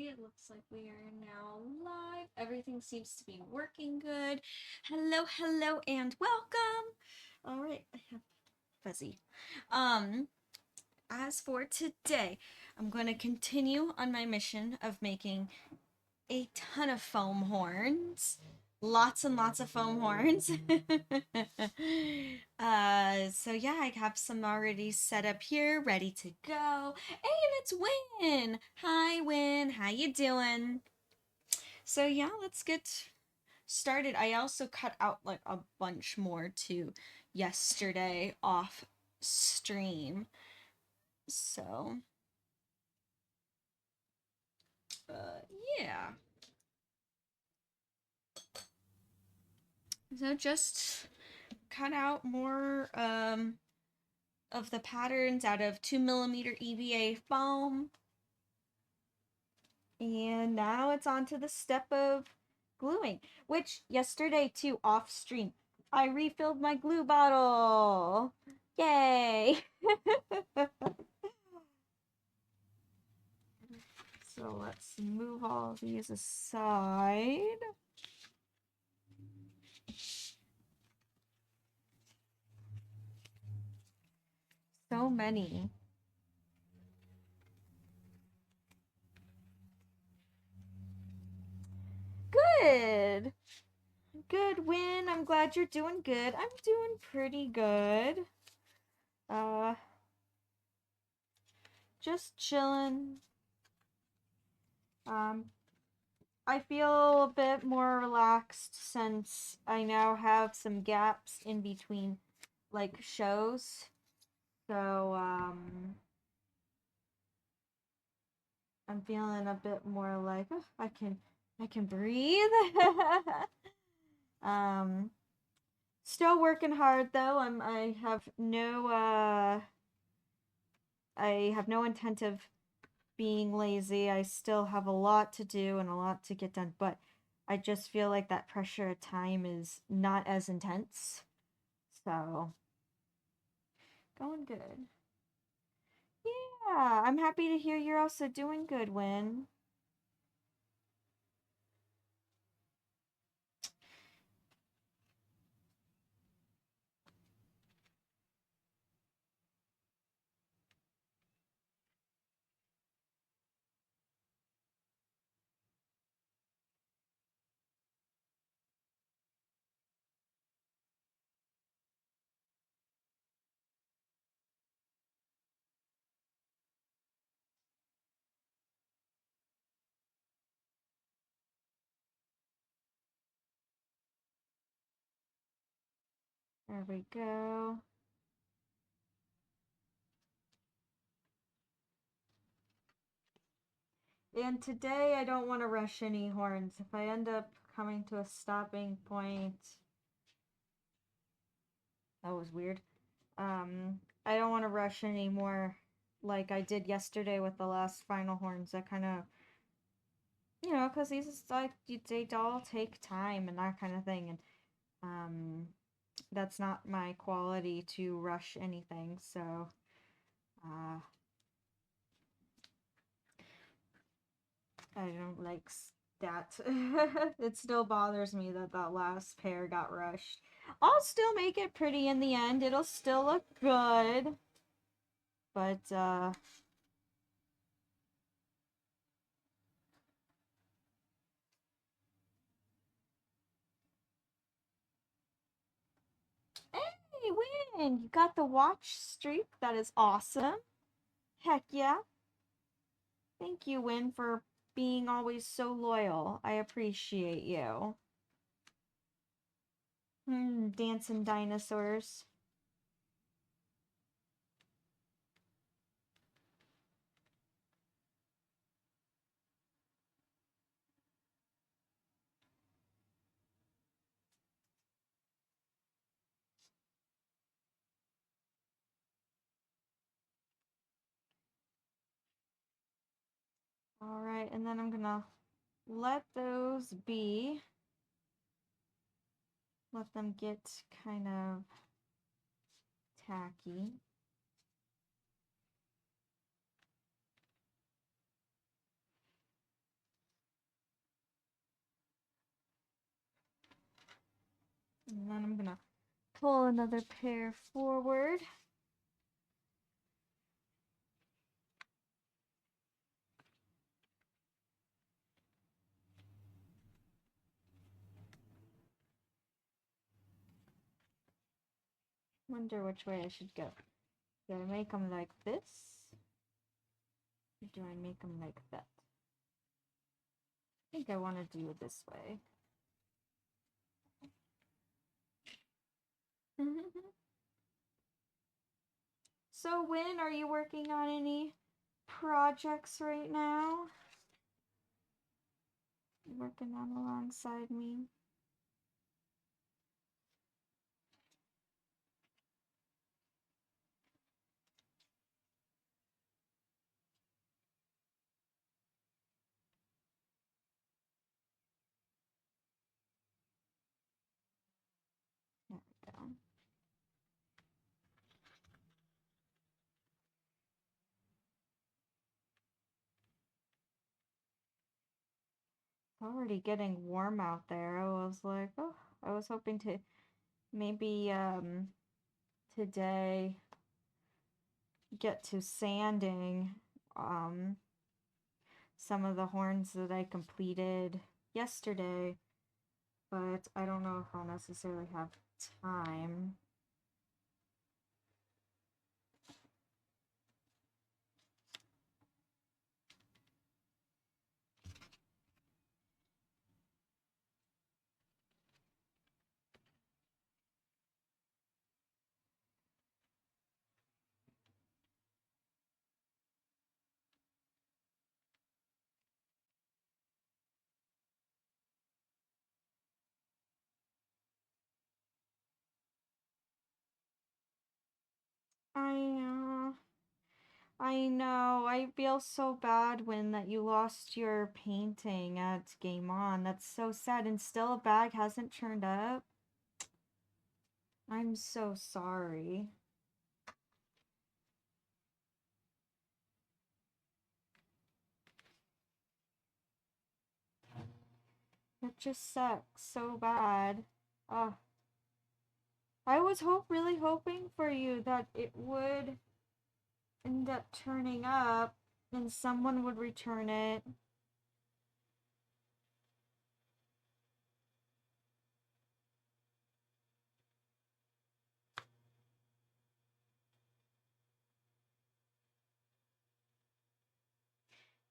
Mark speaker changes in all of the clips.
Speaker 1: It looks like we are now live. Everything seems to be working good. Hello, hello, and welcome. All right, I have fuzzy. Um, as for today, I'm going to continue on my mission of making a ton of foam horns. Lots and lots of foam horns. So yeah, I have some already set up here, ready to go. Hey, and it's Win. Hi, Win. How you doing? So yeah, let's get started. I also cut out like a bunch more to yesterday off stream. So, yeah. So just cut out more of the patterns out of 2mm EVA foam. And now it's on to the step of gluing, which yesterday too, off stream, I refilled my glue bottle. Yay! So let's move all these aside. So many. Good. Good Win. I'm glad you're doing good. I'm doing pretty good. Uh, just chilling. Um, I feel a bit more relaxed since I now have some gaps in between like shows. So, I'm feeling a bit more like oh, I can breathe. um Still working hard though. I have no intent of being lazy. I still have a lot to do and a lot to get done, but I just feel like that pressure at time is not as intense. So, going good. Yeah, I'm happy to hear you're also doing good, Win. There we go. And today I don't want to rush any horns. If I end up coming to a stopping point, that was weird. I don't want to rush anymore like I did yesterday with the last final horns. That kind of, because these like they all take time and that kind of thing, and that's not my quality to rush anything. So, uh, I don't like that. It still bothers me that that last pair got rushed. I'll still make it pretty in the end. It'll still look good. But, hey, Win! You got the watch streak. That is awesome. Heck yeah. Thank you, Win, for being always so loyal. I appreciate you. Dancing dinosaurs. Alright, and then I'm gonna let those be. Let them get kind of tacky. And then I'm gonna pull another pair forward. Wonder which way I should go. Do I make them like this? Or do I make them like that? I think I want to do it this way. So, Win, are you working on any projects right now? Working on alongside me. There we go. It's already getting warm out there. I was like, oh, I was hoping to maybe today get to sanding some of the horns that I completed yesterday, but I don't know if I'll necessarily have time. I I know. I feel so bad when that you lost your painting at Game On. That's so sad, and still a bag hasn't turned up. I'm so sorry. That just sucks so bad. Uh, I was really hoping for you that it would end up turning up and someone would return it.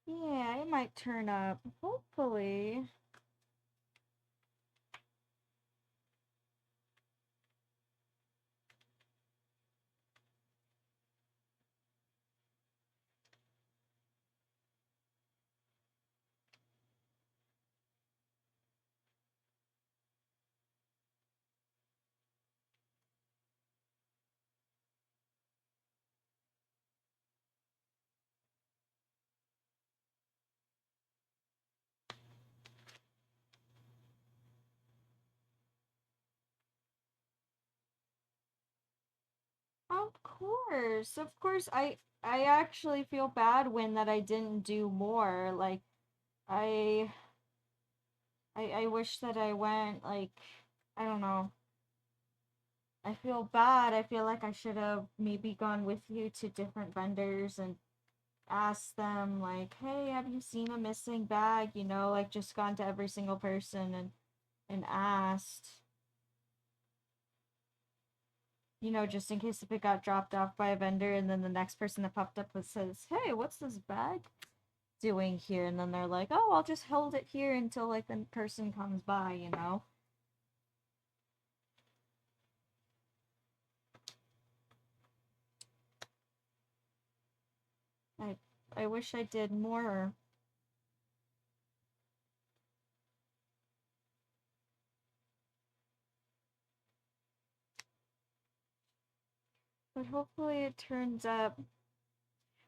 Speaker 1: Yeah, it might turn up. Hopefully. Of course. Of course. I actually feel bad when that I didn't do more. Like I I wish that I went like I don't know. I feel bad. I feel like I should have maybe gone with you to different vendors and asked them like, "Hey, have you seen a missing bag?" You know, like just gone to every single person and asked, you know, just in case if it got dropped off by a vendor and then the next person that popped up was says, "Hey, what's this bag doing here?" And then they're like, "Oh, I'll just hold it here until like the person comes by," you know. I I wish I did more. But hopefully it turns up.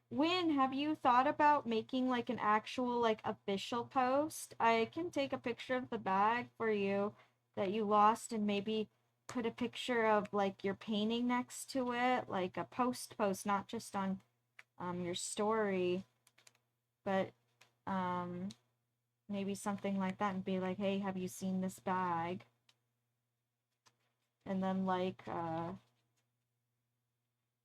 Speaker 1: Win, have you thought about making like an actual like official post? I can take a picture of the bag for you that you lost and maybe put a picture of like your painting next to it, like a post, not just on your story, but um maybe something like that and be like, "Hey, have you seen this bag?" and then like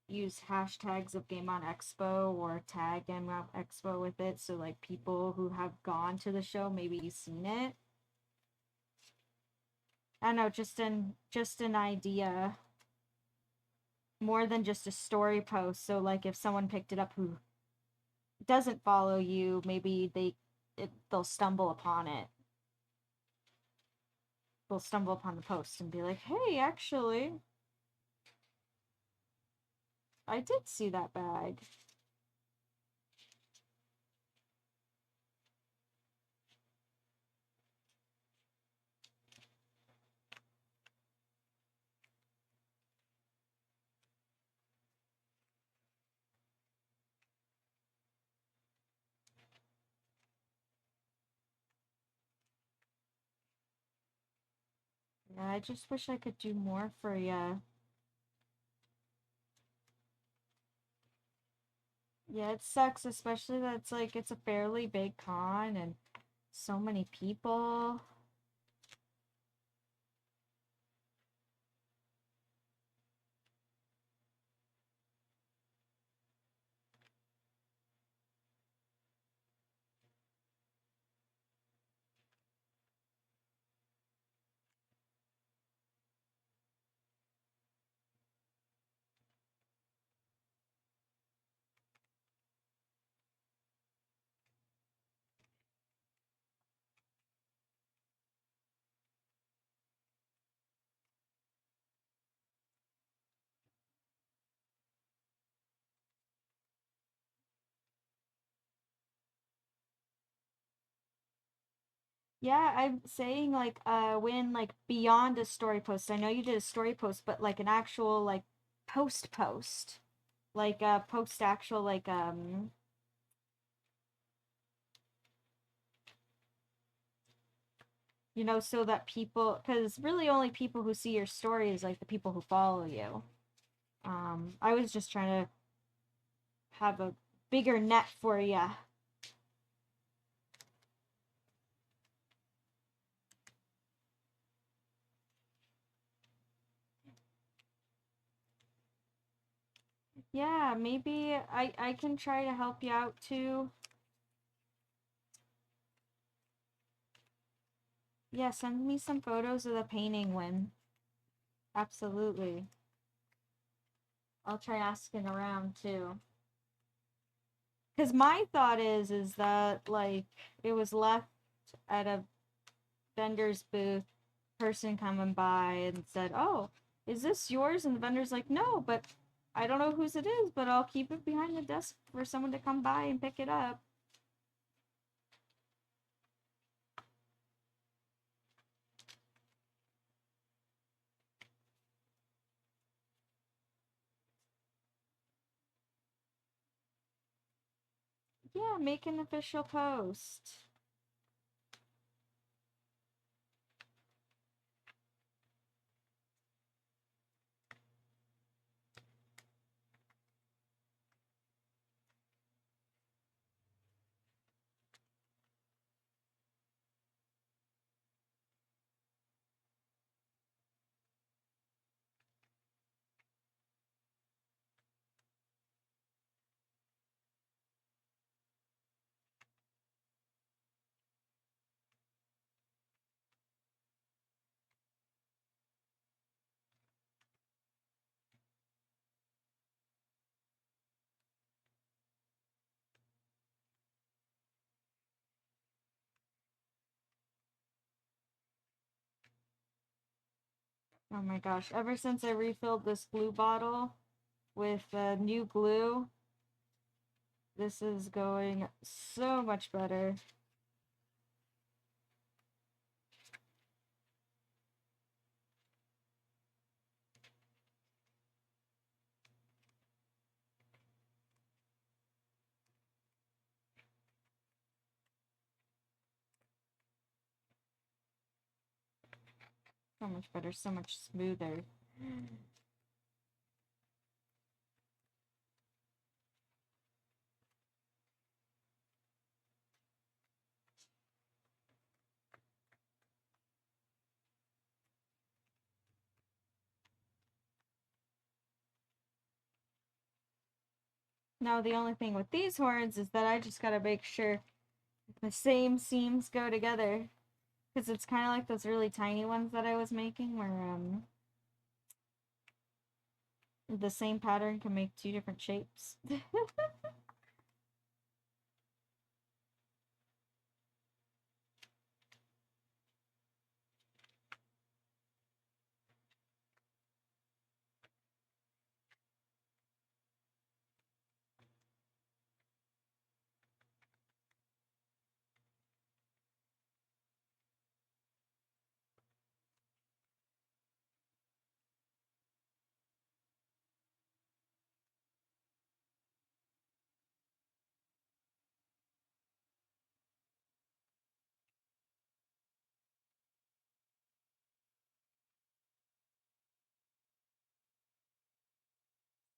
Speaker 1: use hashtags of Game On Expo or tag Game On Expo with it, so like people who have gone to the show maybe seen it. I don't know, just an idea, more than just a story post. So like if someone picked it up who doesn't follow you, maybe they'll stumble upon it. They'll stumble upon the post and be like, "Hey, actually, I did see that bag." Yeah, I just wish I could do more for you. Yeah, it sucks, especially that it's a fairly big con and so many people. Yeah, I'm saying like when like beyond a story post. I know you did a story post, but like an actual like post. Like post actual like so that people, because really only people who see your story is like the people who follow you. I was just trying to have a bigger net for you. Yeah, maybe I can try to help you out too. Yeah, send me some photos of the painting when. Absolutely. I'll try asking around too. Because my thought is that like it was left at a vendor's booth, person coming by and said, "Oh, is this yours?" And the vendor's like, "No, but I don't know whose it is, but I'll keep it behind the desk for someone to come by and pick it up." Yeah, make an official post. Oh my gosh, ever since I refilled this glue bottle with new glue, this is going so much better. So much better, so much smoother. Now the only thing with these horns is that I just gotta make sure the same seams go together. Because it's kind of like those really tiny ones that I was making where the same pattern can make two different shapes.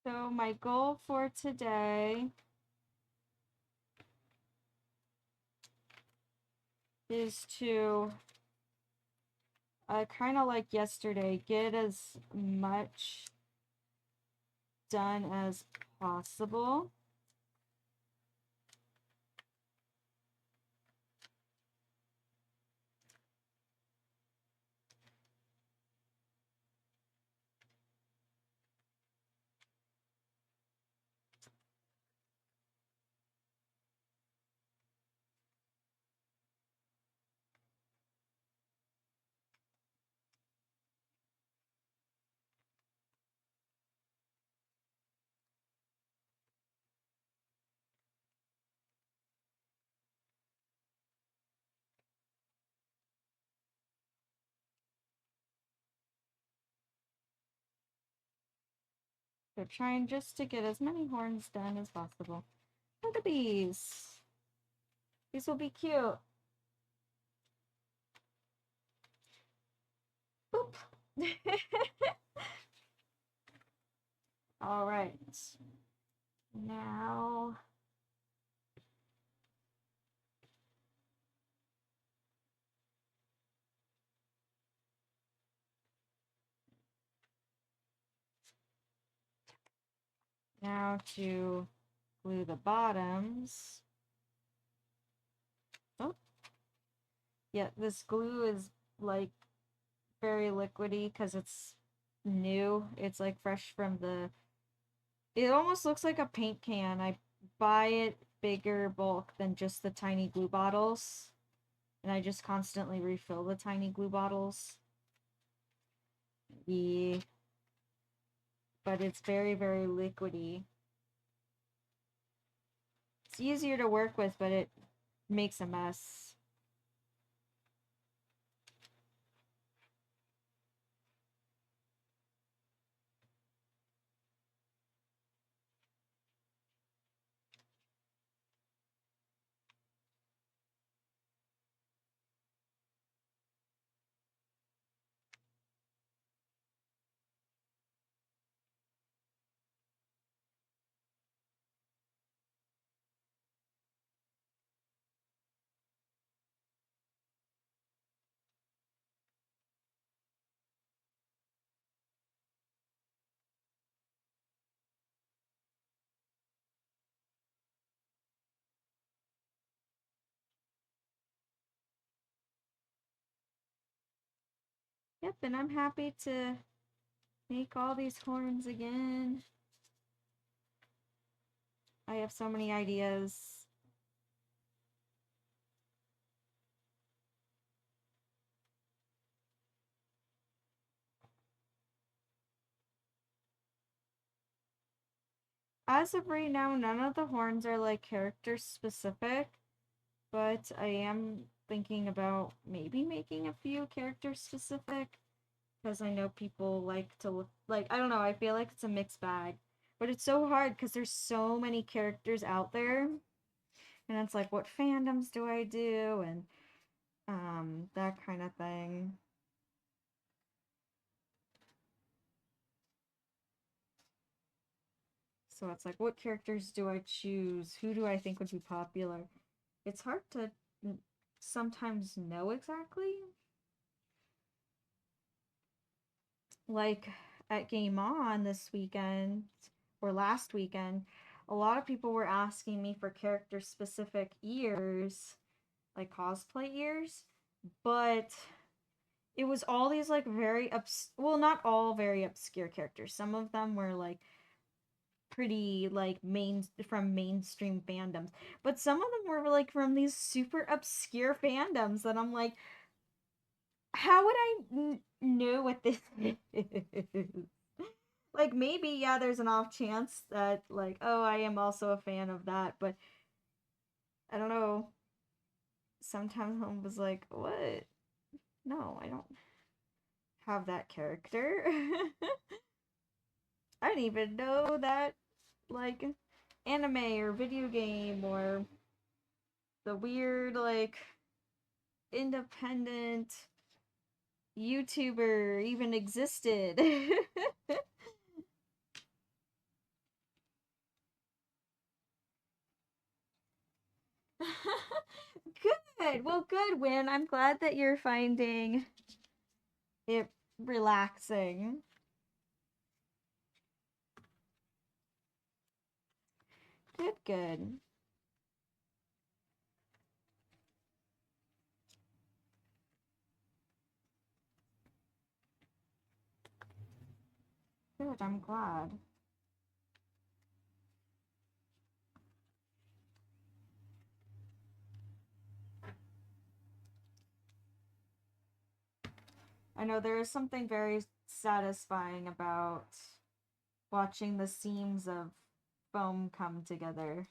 Speaker 1: So my goal for today is to kind of like yesterday, get as much done as possible. So trying just to get as many horns done as possible. Look at these. These will be cute. Boop. All right. Now to glue the bottoms. Oh, yeah, this glue is like very liquidy because it's new. It's like fresh from the. It almost looks like a paint can. I buy it bigger bulk than just the tiny glue bottles. And I just constantly refill the tiny glue bottles. Yeah. But it's very, very liquidy. It's easier to work with, but it makes a mess. Yep, and I'm happy to make all these horns again. I have so many ideas. As of right now, none of the horns are like character specific, but I am thinking about maybe making a few character specific because I know people like to look like, I don't know, I feel like it's a mixed bag. But it's so hard because there's so many characters out there. And it's like, what fandoms do I do? And that kind of thing. So it's like, what characters do I choose? Who do I think would be popular? It's hard to sometimes know exactly. Like at Game On this weekend or last weekend, a lot of people were asking me for character specific ears, like cosplay ears, but it was all these like well, not all very obscure characters. Some of them were like pretty like mainstream fandoms, but some of them were like from these super obscure fandoms that I'm like, how would I know what this is? Like maybe yeah, there's an off chance that like, oh, I am also a fan of that, but I don't know. Sometimes I was like, what? No, I don't have that character. I didn't even know that like anime or video game or the weird like independent YouTuber even existed. Good. Well, good, Win. I'm glad that you're finding it relaxing. Good, good. Good, I'm glad. I know there is something very satisfying about watching the seams of foam come together.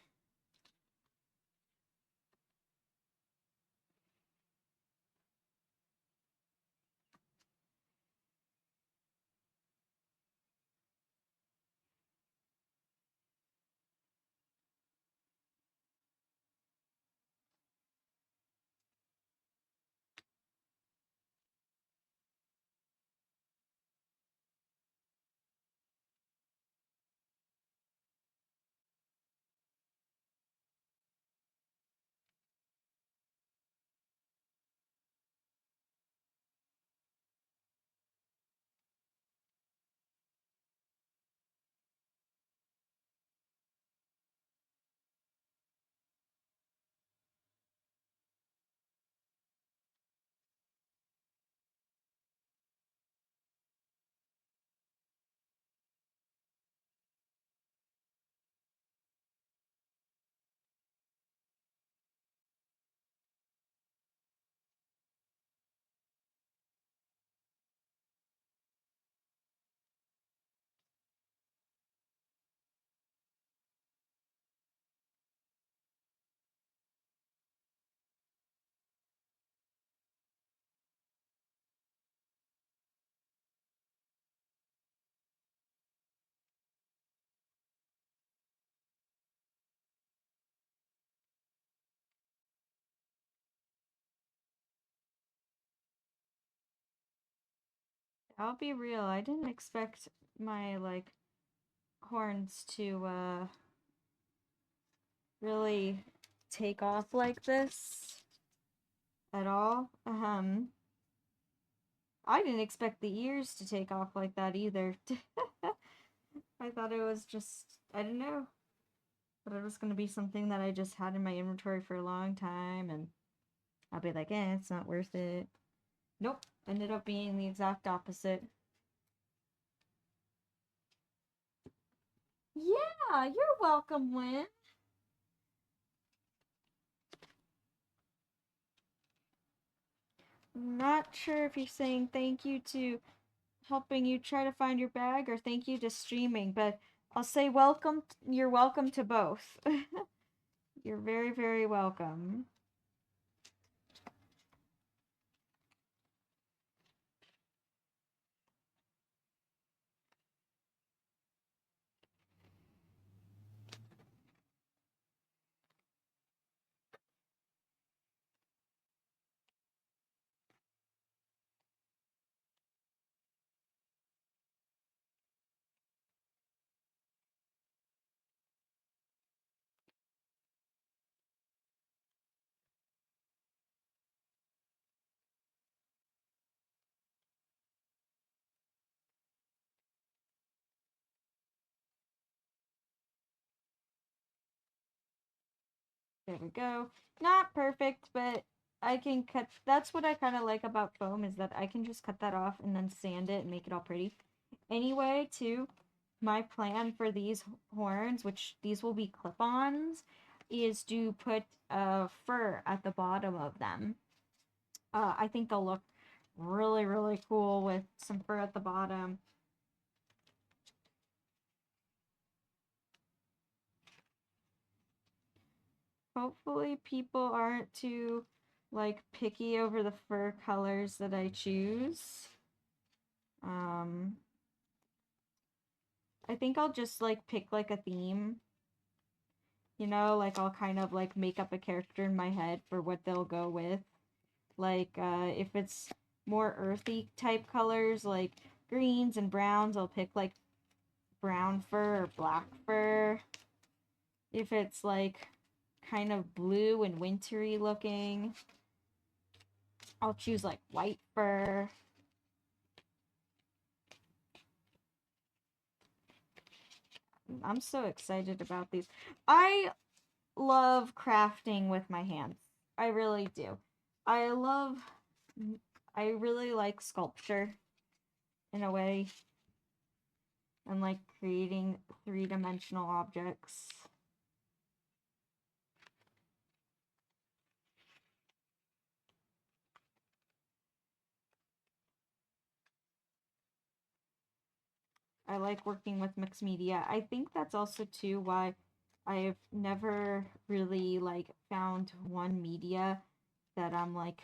Speaker 1: I'll be real, I didn't expect my like horns to really take off like this at all. I didn't expect the ears to take off like that either. I thought it was just, I didn't know, but it was going to be something that I just had in my inventory for a long time and I'll be like, eh, it's not worth it. Nope, ended up being the exact opposite. Yeah, you're welcome, Lynn. Not sure if you're saying thank you to helping you try to find your bag or thank you to streaming, but I'll say welcome. You're welcome to both. You're very, very welcome. There we go. Not perfect, but I can cut. That's what I kind of like about foam is that I can just cut that off and then sand it and make it all pretty. Anyway, too, my plan for these horns, which these will be clip-ons, is to put fur at the bottom of them. I think they'll look really, really cool with some fur at the bottom. Hopefully people aren't too, like, picky over the fur colors that I choose. I think I'll just, like, pick, like, a theme. You know, like, I'll kind of, like, make up a character in my head for what they'll go with. Like, if it's more earthy type colors, like greens and browns, I'll pick, like, brown fur or black fur. If it's, like, kind of blue and wintry looking, I'll choose, like, white fur. I'm so excited about these. I love crafting with my hands. I really do. I love, I really like sculpture in a way, and like creating three-dimensional objects. I like working with mixed media. I think that's also too why I've never really like found one media that I'm like,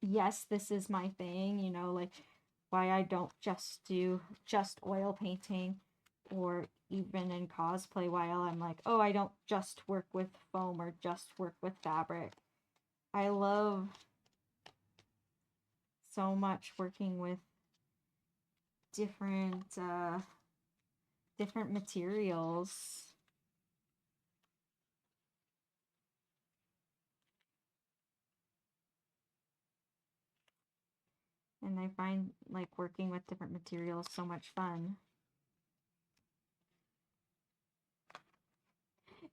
Speaker 1: yes, this is my thing, you know, like why I don't just do just oil painting, or even in cosplay while I'm like, oh, I don't just work with foam or just work with fabric. I love so much working with different different materials. And I find like working with different materials so much fun.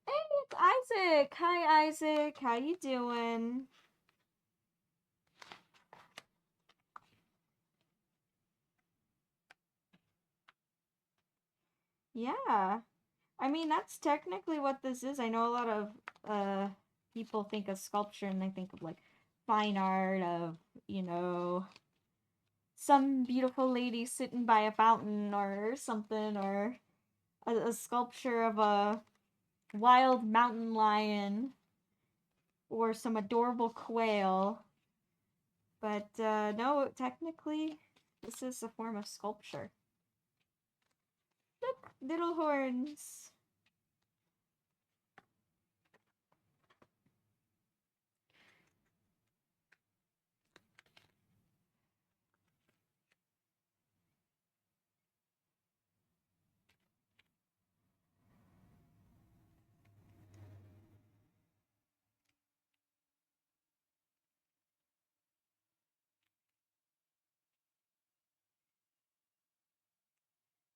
Speaker 1: Hey, it's Isaac. Hi, Isaac. How you doing? Yeah. I mean, that's technically what this is. I know a lot of people think of sculpture and they think of like fine art of, you know, some beautiful lady sitting by a fountain or something, or a sculpture of a wild mountain lion or some adorable quail. But no, technically, this is a form of sculpture. Look, little horns.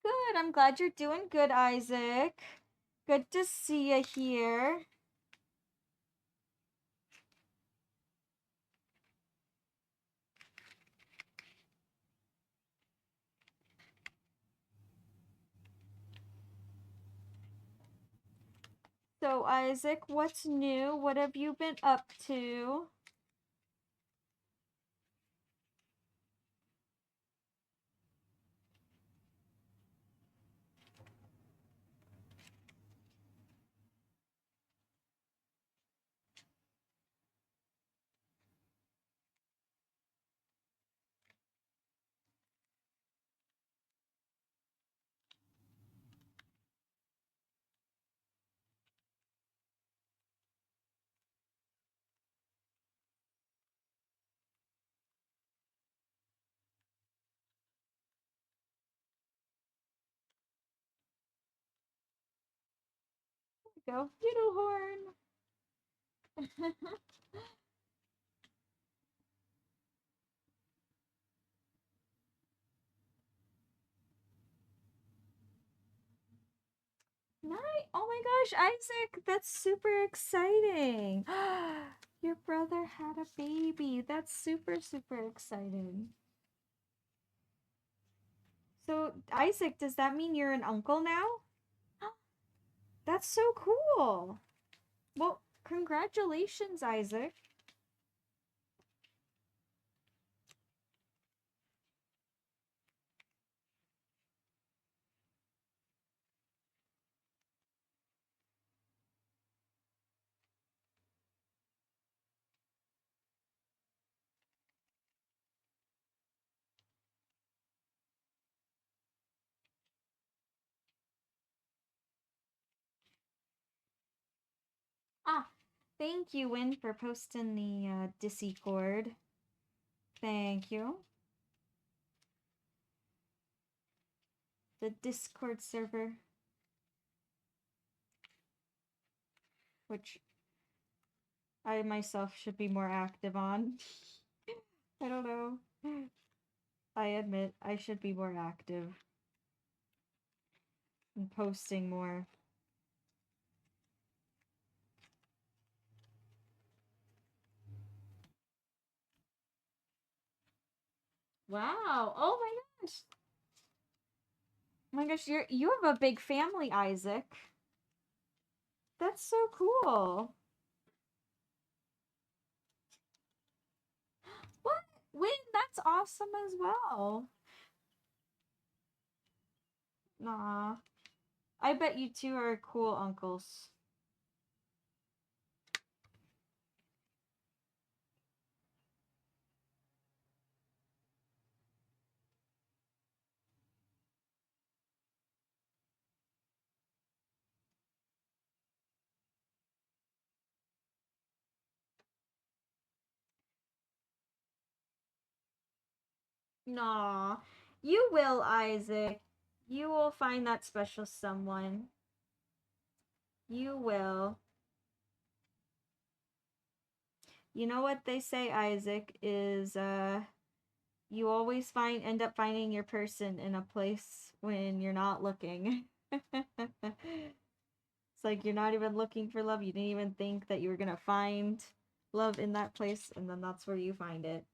Speaker 1: Good, I'm glad you're doing good, Isaac. Good to see you here. So, Isaac, what's new? What have you been up to? Go, little horn. Nice. Oh my gosh, Isaac, that's super exciting. Your brother had a baby. That's super, super exciting. So, Isaac, does that mean you're an uncle now? That's so cool. Well, congratulations, Isaac. Ah, thank you, Win, for posting the Discord. Thank you. The Discord server, which I myself should be more active on. I don't know. I admit I should be more active and posting more. Wow. Oh my gosh. Oh my gosh, you have a big family, Isaac. That's so cool. What? Win, that's awesome as well. Nah. I bet you two are cool uncles. Nah. You will, Isaac. You will find that special someone. You will. You know what they say, Isaac, is you always end up finding your person in a place when you're not looking. It's like you're not even looking for love. You didn't even think that you were gonna find love in that place, and then that's where you find it.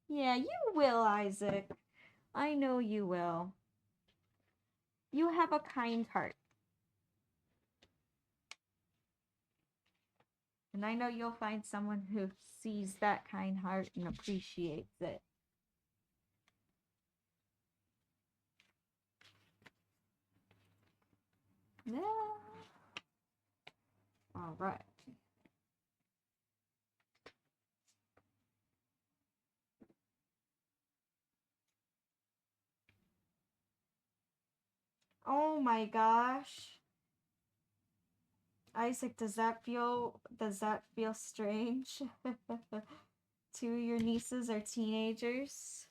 Speaker 1: Yeah, you will, Isaac. I know you will. You have a kind heart. And I know you'll find someone who sees that kind heart and appreciates it. Yeah. All right. Oh my gosh. Isaac, does that feel strange? Two of your nieces are teenagers.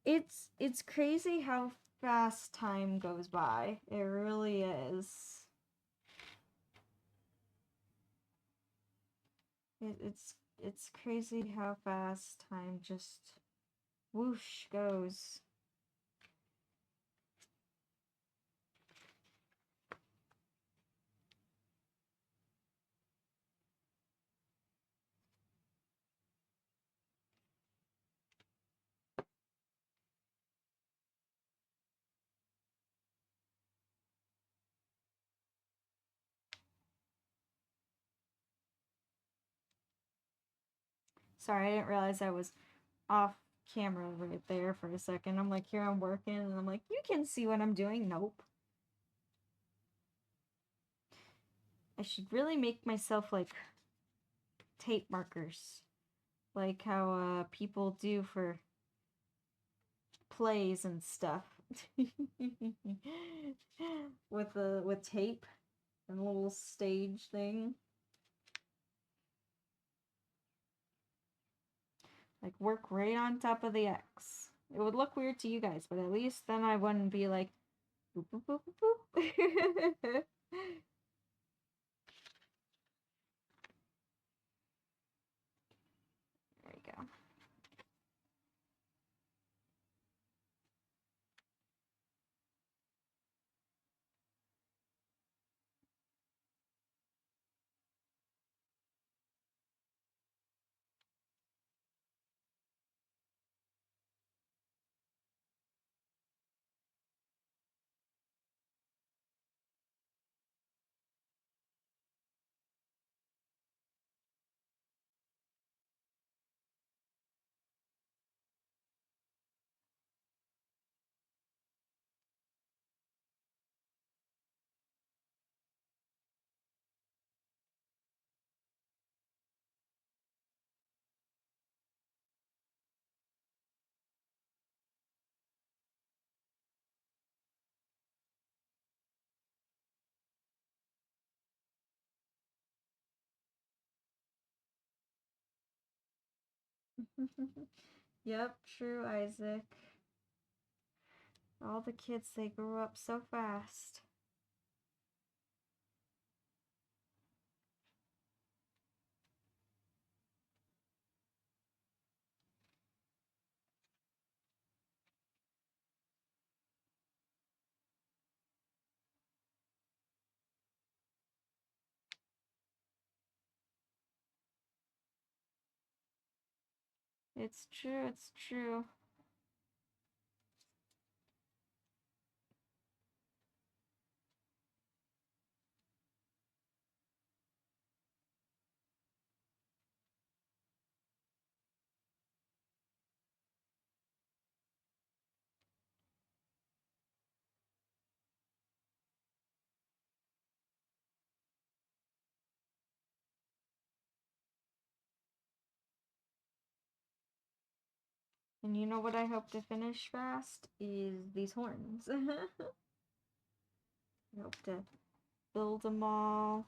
Speaker 1: It's crazy how fast time goes by. It really is. It's crazy how fast time just whoosh goes. Sorry, I didn't realize I was off camera right there for a second. I'm like, here I'm working, and I'm like, you can see what I'm doing. Nope. I should really make myself like tape markers, like how people do for plays and stuff. With tape and a little stage thing. Like work right on top of the X. It would look weird to you guys, but at least then I wouldn't be like boop boop boop boop boop. There we go. Yep, true, Isaac. All the kids, they grew up so fast. It's true, it's true. And you know what I hope to finish fast is these horns. I hope to build them all.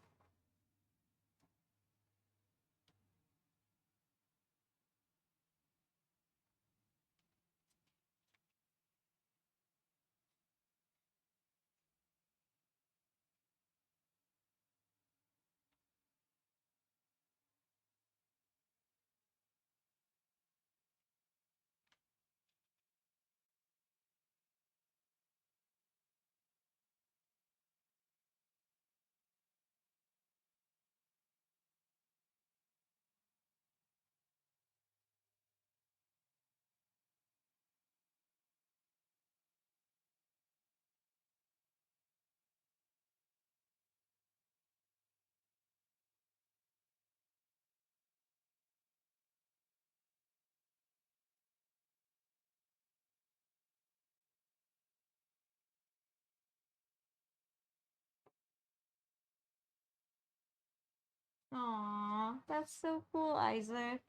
Speaker 1: Aw, that's so cool, Isaac.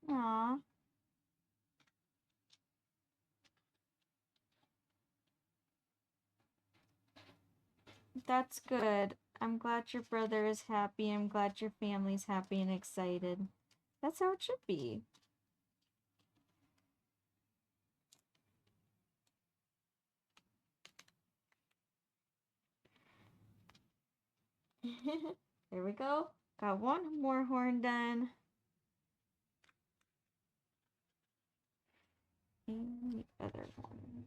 Speaker 1: Aw. That's good. I'm glad your brother is happy. I'm glad your family's happy and excited. That's how it should be. There we go. Got one more horn done. And the other one.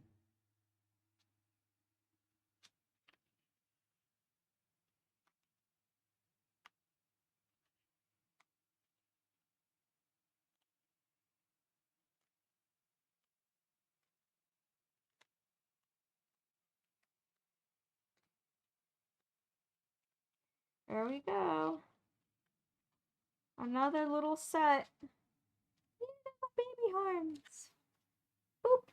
Speaker 1: There we go. Another little set. Little baby horns. Boop.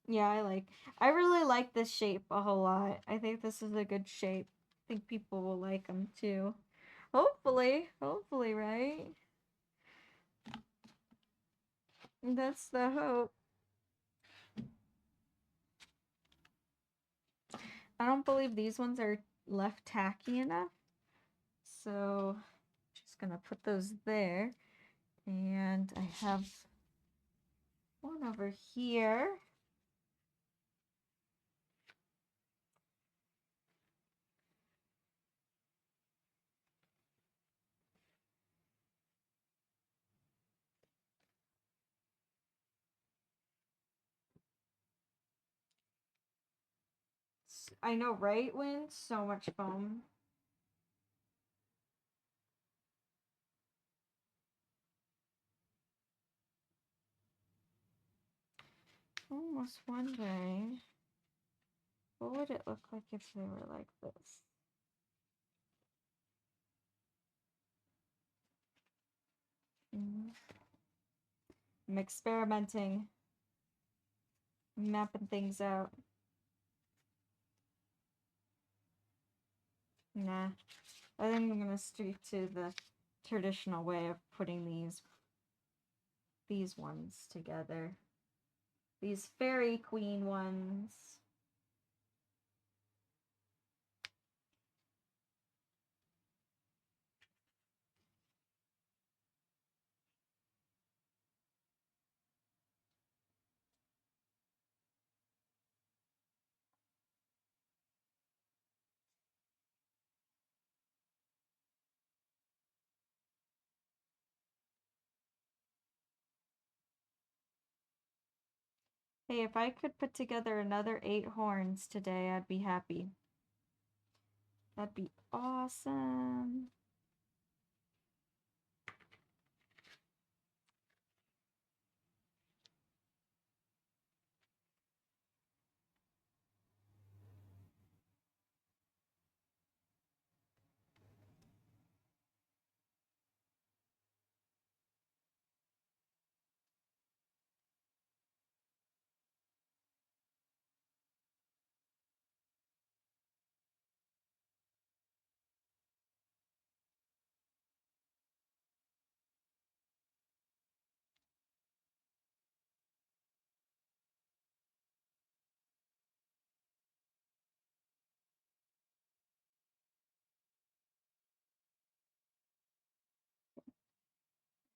Speaker 1: Yeah, I really like this shape a whole lot. I think this is a good shape. I think people will like them too. Hopefully, right? That's the hope. I don't believe these ones are left tacky enough. So just gonna put those there. And I have one over here. I know, right, Win? So much foam. Almost wondering, what would it look like if they were like this? I'm experimenting, mapping things out. Nah, I think I'm gonna stick to the traditional way of putting these ones together. These fairy queen ones. Hey, if I could put together another 8 horns today, I'd be happy. That'd be awesome.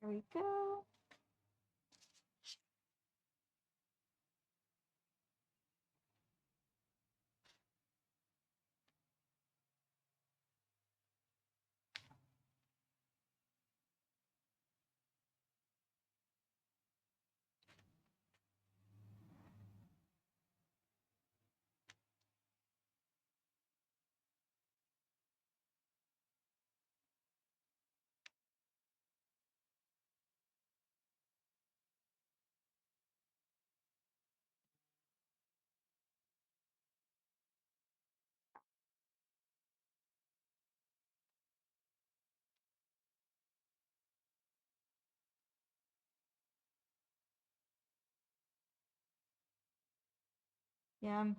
Speaker 1: There we go. Yeah, I'm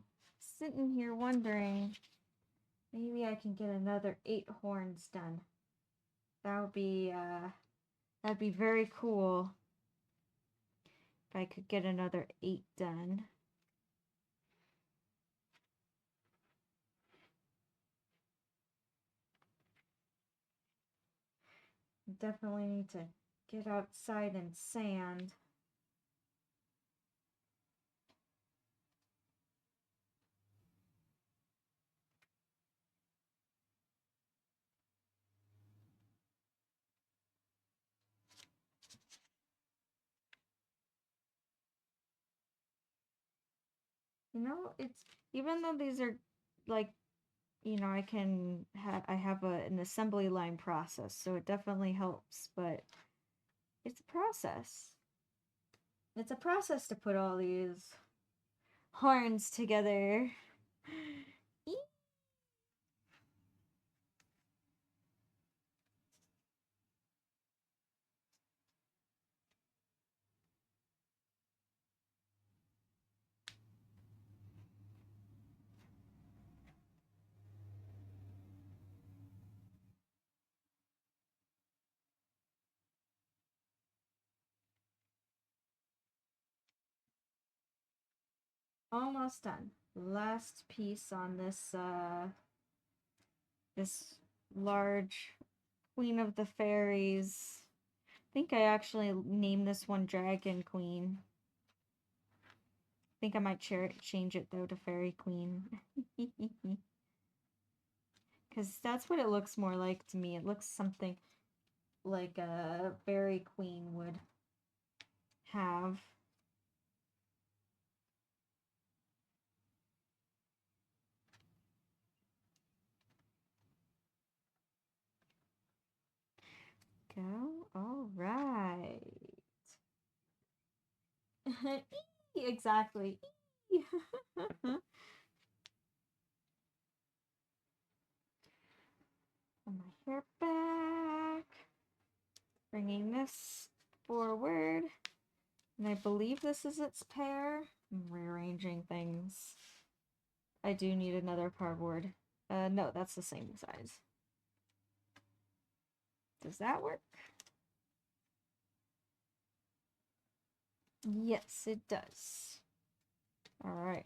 Speaker 1: sitting here wondering, maybe I can get another 8 horns done. That would be, that'd be very cool if I could get another 8 done. Definitely need to get outside and sand. You know, it's, even though these are like, you know, I have an assembly line process, so it definitely helps, but it's a process. It's a process to put all these horns together. Almost done. Last piece on this this large Queen of the Fairies. I think I actually named this one Dragon Queen. I think I might change it though to Fairy Queen. Because that's what it looks more like to me. It looks something like a Fairy Queen would have. Go. All right. Exactly. Put my hair back. Bringing this forward. And I believe this is its pair. I'm rearranging things. I do need another cardboard. No, that's the same size. Does that work? Yes, it does. All right.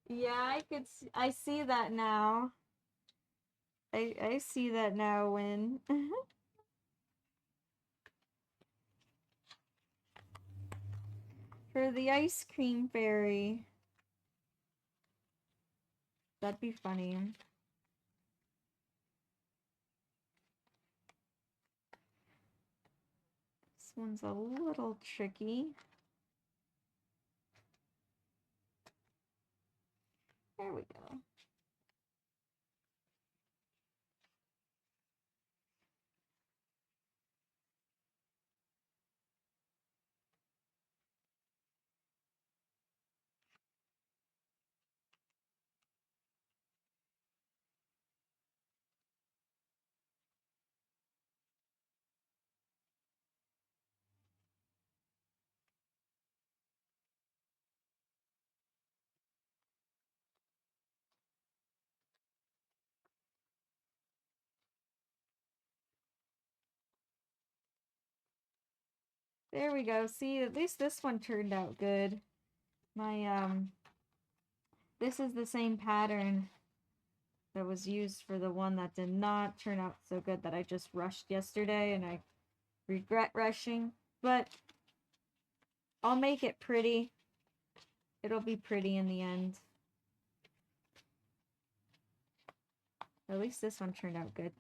Speaker 1: Yeah, I see that now. I see that now when for the ice cream fairy. That'd be funny. This one's a little tricky. There we go. There we go. See, at least this one turned out good. My this is the same pattern that was used for the one that did not turn out so good that I just rushed yesterday, and I regret rushing. But I'll make it pretty. It'll be pretty in the end. At least this one turned out good.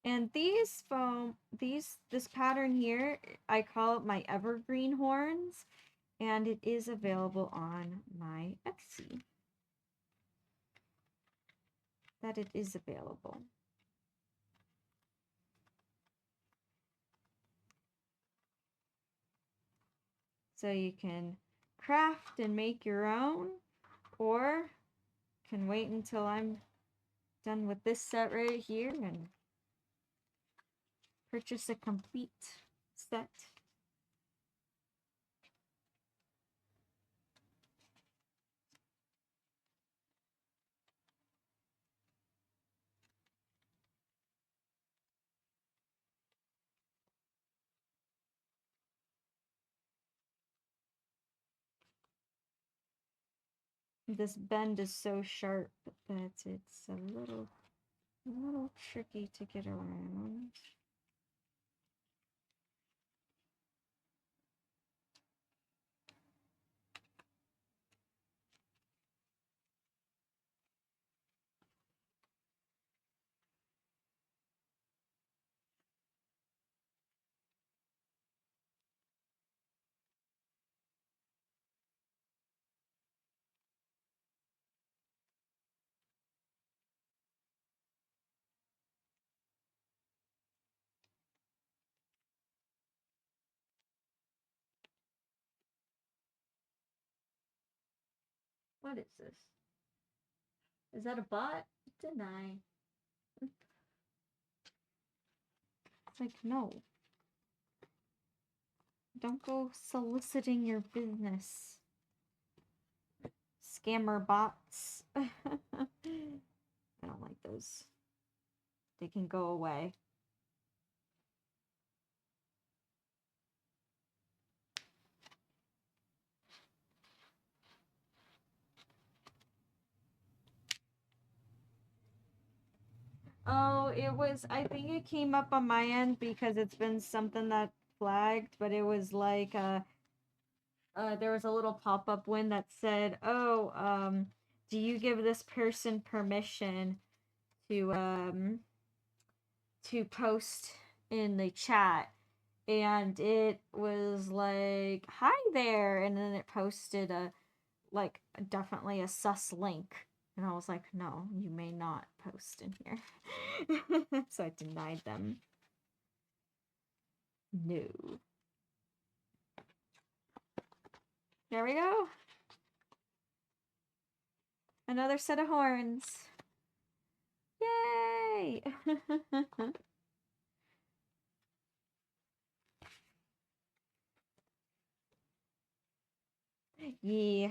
Speaker 1: And this pattern here, I call it my evergreen horns, and it is available on my Etsy. That it is available. So you can craft and make your own, or can wait until I'm done with this set right here and purchase a complete set. This bend is so sharp that it's a little tricky to get around. What is this? Is that a bot? Deny. It's like, no. Don't go soliciting your business. Scammer bots. I don't like those. They can go away. Oh, it was, I think it came up on my end because it's been something that flagged, but it was like, there was a little pop-up win that said, oh, do you give this person permission to post in the chat? And it was like, hi there, and then it posted a, like, definitely a sus link. And I was like, no, you may not post in here. So I denied them. No. There we go. Another set of horns. Yay! Yeah.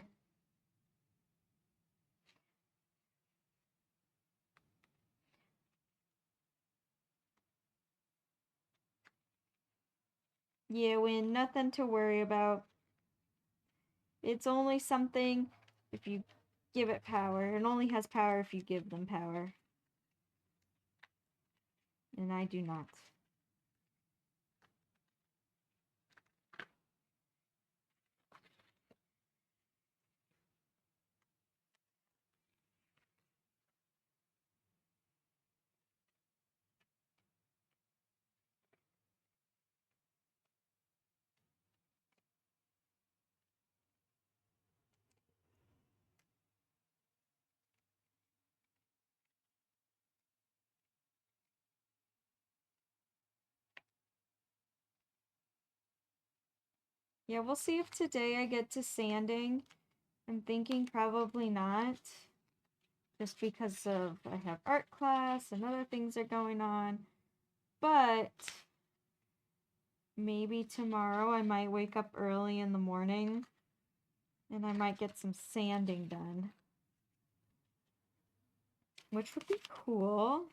Speaker 1: You win. Nothing to worry about. It's only something if you give it power. It only has power if you give them power. And I do not. Yeah, we'll see if today I get to sanding. I'm thinking probably not. Just because of I have art class and other things are going on. But maybe tomorrow I might wake up early in the morning and I might get some sanding done. Which would be cool.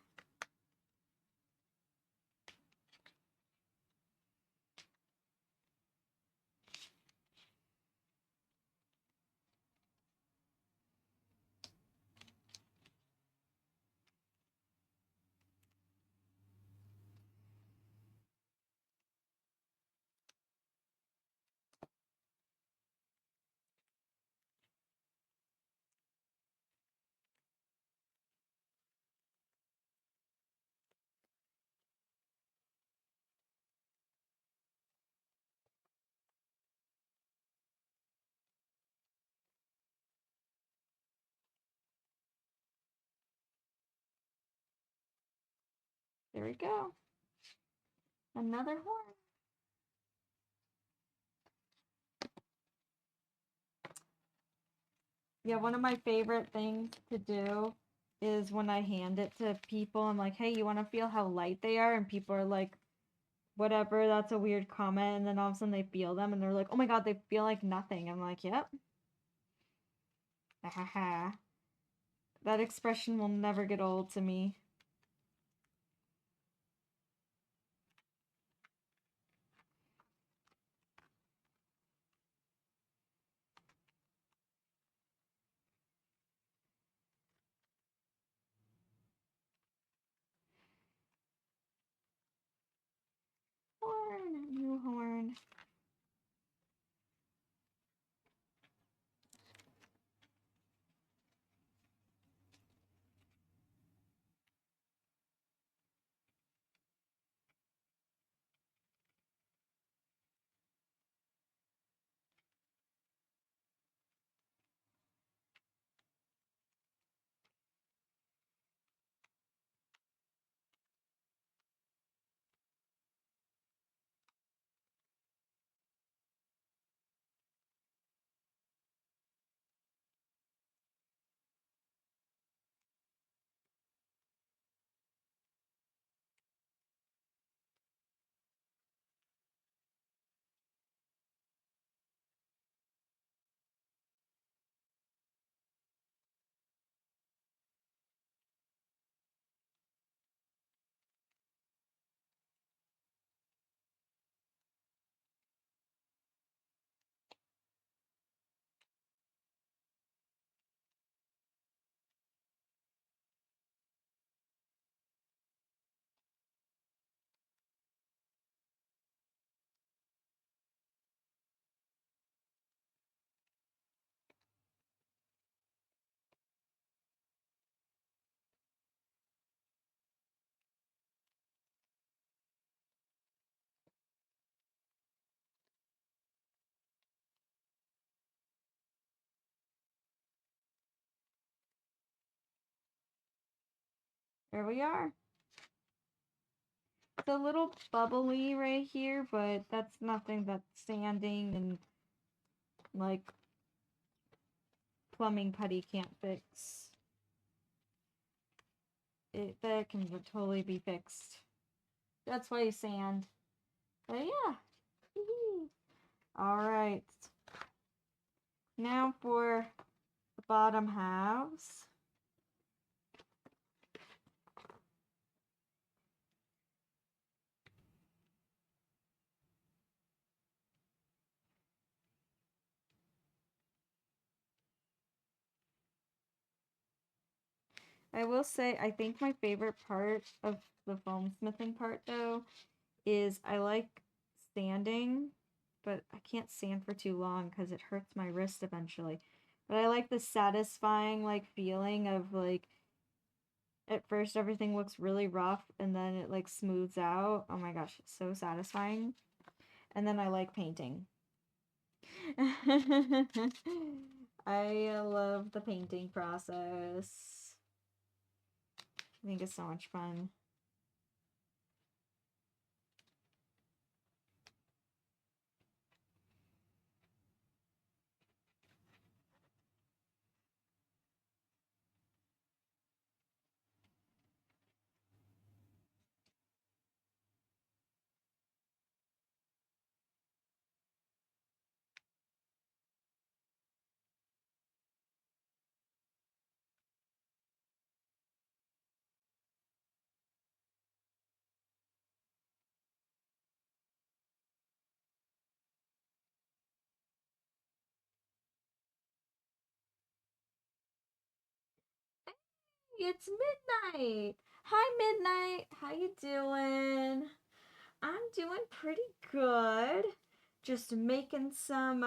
Speaker 1: There we go. Another horn. Yeah, one of my favorite things to do is when I hand it to people, I'm like, hey, you want to feel how light they are? And people are like, whatever, that's a weird comment. And then all of a sudden they feel them and they're like, oh my god, they feel like nothing. I'm like, yep. Ahaha. That expression will never get old to me. Horn, new horn. there we are. It's a little bubbly right here, but that's nothing that sanding and like plumbing putty can't fix. That can totally be fixed. That's why you sand. But yeah. Alright. Now for the bottom halves. I will say, I think my favorite part of the foam smithing part, though, is I like sanding, but I can't sand for too long because it hurts my wrist eventually. But I like the satisfying, like, feeling of, like, at first everything looks really rough and then it, like, smooths out. Oh my gosh, it's so satisfying. And then I like painting. I love the painting process. I think it's so much fun. It's midnight. Hi, Midnight. How you doing? I'm doing pretty good. Just making some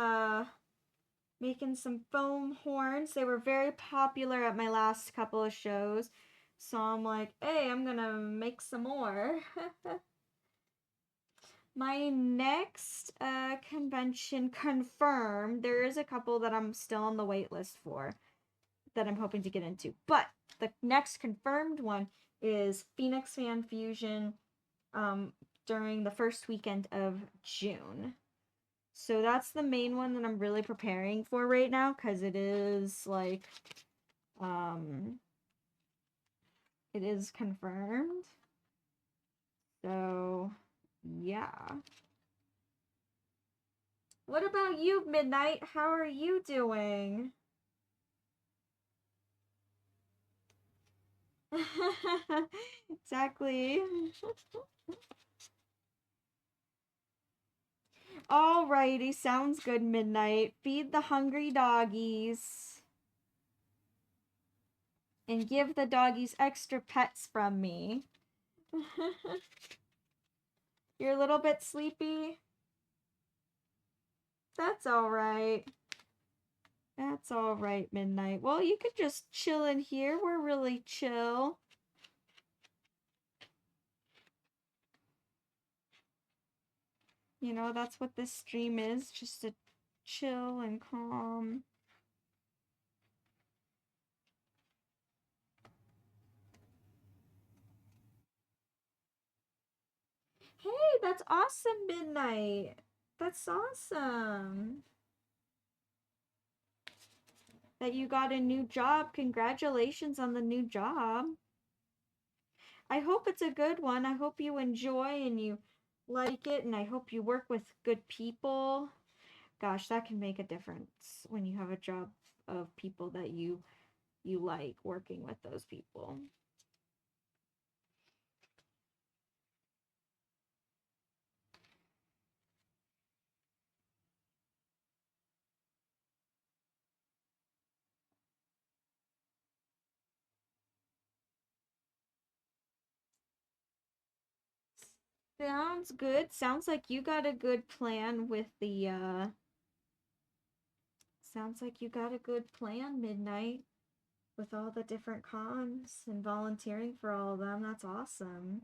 Speaker 1: foam horns. They were very popular at my last couple of shows. So I'm like, hey, I'm gonna make some more. My next convention confirmed. There is a couple that I'm still on the wait list for that I'm hoping to get into. But the next confirmed one is Phoenix Fan Fusion during the first weekend of June. So that's the main one that I'm really preparing for right now because it is like it is confirmed. So yeah. What about you, Midnight? How are you doing? Exactly. Alrighty, sounds good, Midnight. Feed the hungry doggies. And give the doggies extra pets from me. You're a little bit sleepy? That's alright. That's alright, Midnight. Well, you could just chill in here. We're really chill. You know, that's what this stream is. Just a chill and calm. Hey, that's awesome, Midnight. That's awesome. That you got a new job. Congratulations on the new job. I hope it's a good one. I hope you enjoy and you like it, and I hope you work with good people. Gosh, that can make a difference when you have a job of people that you like working with those people. Sounds good. Sounds like you got a good plan with the sounds like you got a good plan, Midnight, with all the different cons and volunteering for all of them. That's awesome.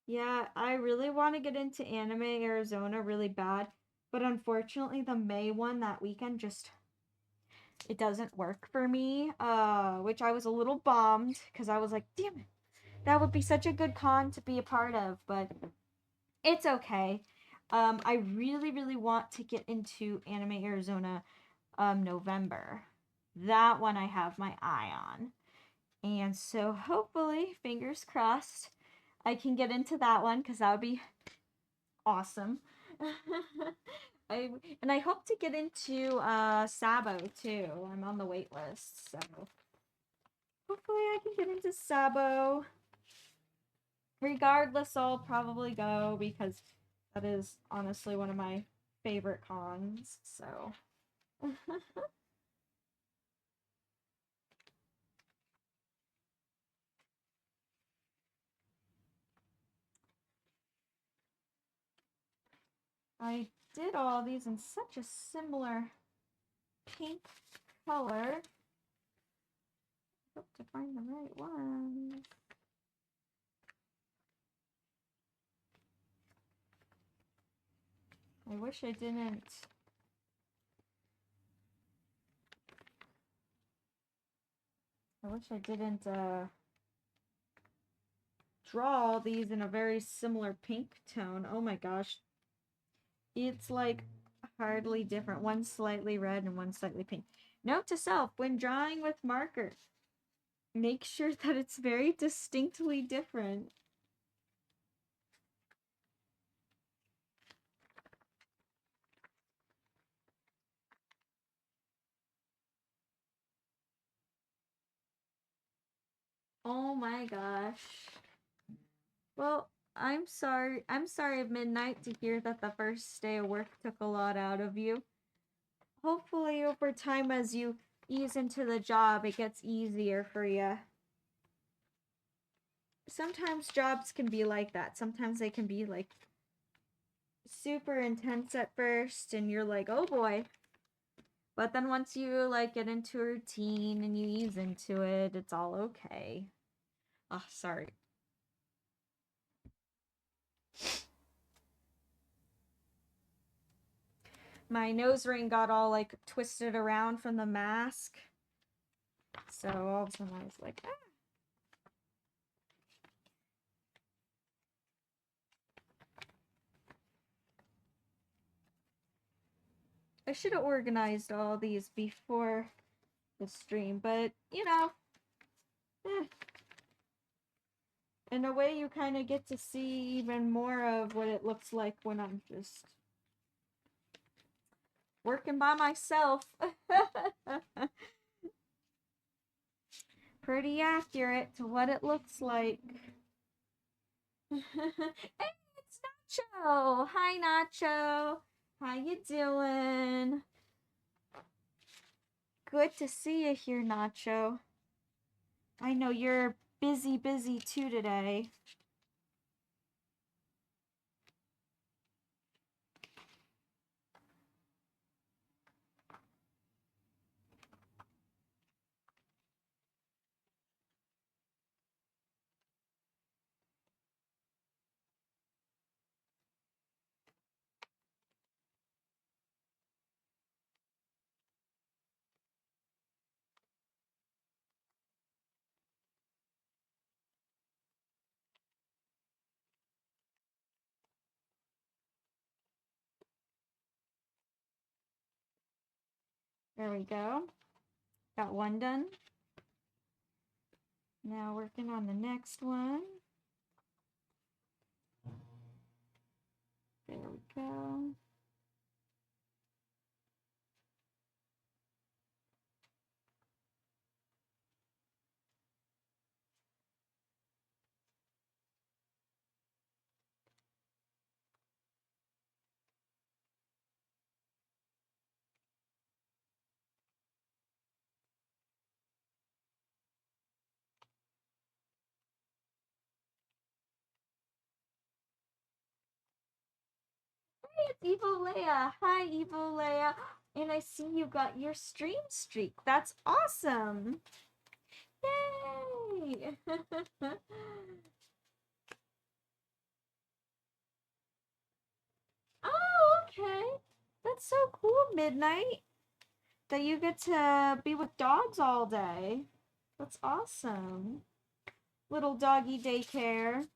Speaker 1: Yeah, I really want to get into Anime Arizona really bad, But unfortunately, the May one that weekend just it doesn't work for me. Which I was a little bummed because I was like, damn it, that would be such a good con to be a part of, but it's okay. I really, really want to get into Anime Arizona November. That one I have my eye on. And so hopefully, fingers crossed, I can get into that one because that would be awesome. I and I hope to get into Sabo too. I'm on the wait list, so hopefully I can get into Sabo. Regardless, I'll probably go because that is honestly one of my favorite cons. So I did all these in such a similar pink color. Hope to find the right one. I wish I didn't. I wish I didn't draw these in a very similar pink tone. Oh my gosh. It's like hardly different. One slightly red and one slightly pink. Note to self, when drawing with marker, make sure that it's very distinctly different. Oh my gosh. Well, I'm sorry. I'm sorry at midnight to hear that the first day of work took a lot out of you. Hopefully over time as you ease into the job, it gets easier for you. Sometimes jobs can be like that. Sometimes they can be like super intense at first and you're like, "Oh boy." But then once you like get into a routine and you ease into it, it's all okay. Oh, sorry. My nose ring got all like twisted around from the mask. So all of a sudden I was like, ah. I should have organized all these before the stream, but you know, eh. In a way you kind of get to see even more of what it looks like when I'm just working by myself. Pretty accurate to what it looks like. Hey, it's Nacho! Hi, Nacho! How you doing? Good to see you here, Nacho. I know you're busy, busy too today. There we go. Got one done. Now working on the next one. There we go. Hey, it's Evil Leia. Hi, Evil Leia. And I see you got your stream streak. That's awesome. Yay! Oh, okay. that's so cool, Midnight, that you get to be with dogs all day. That's awesome. Little doggy daycare.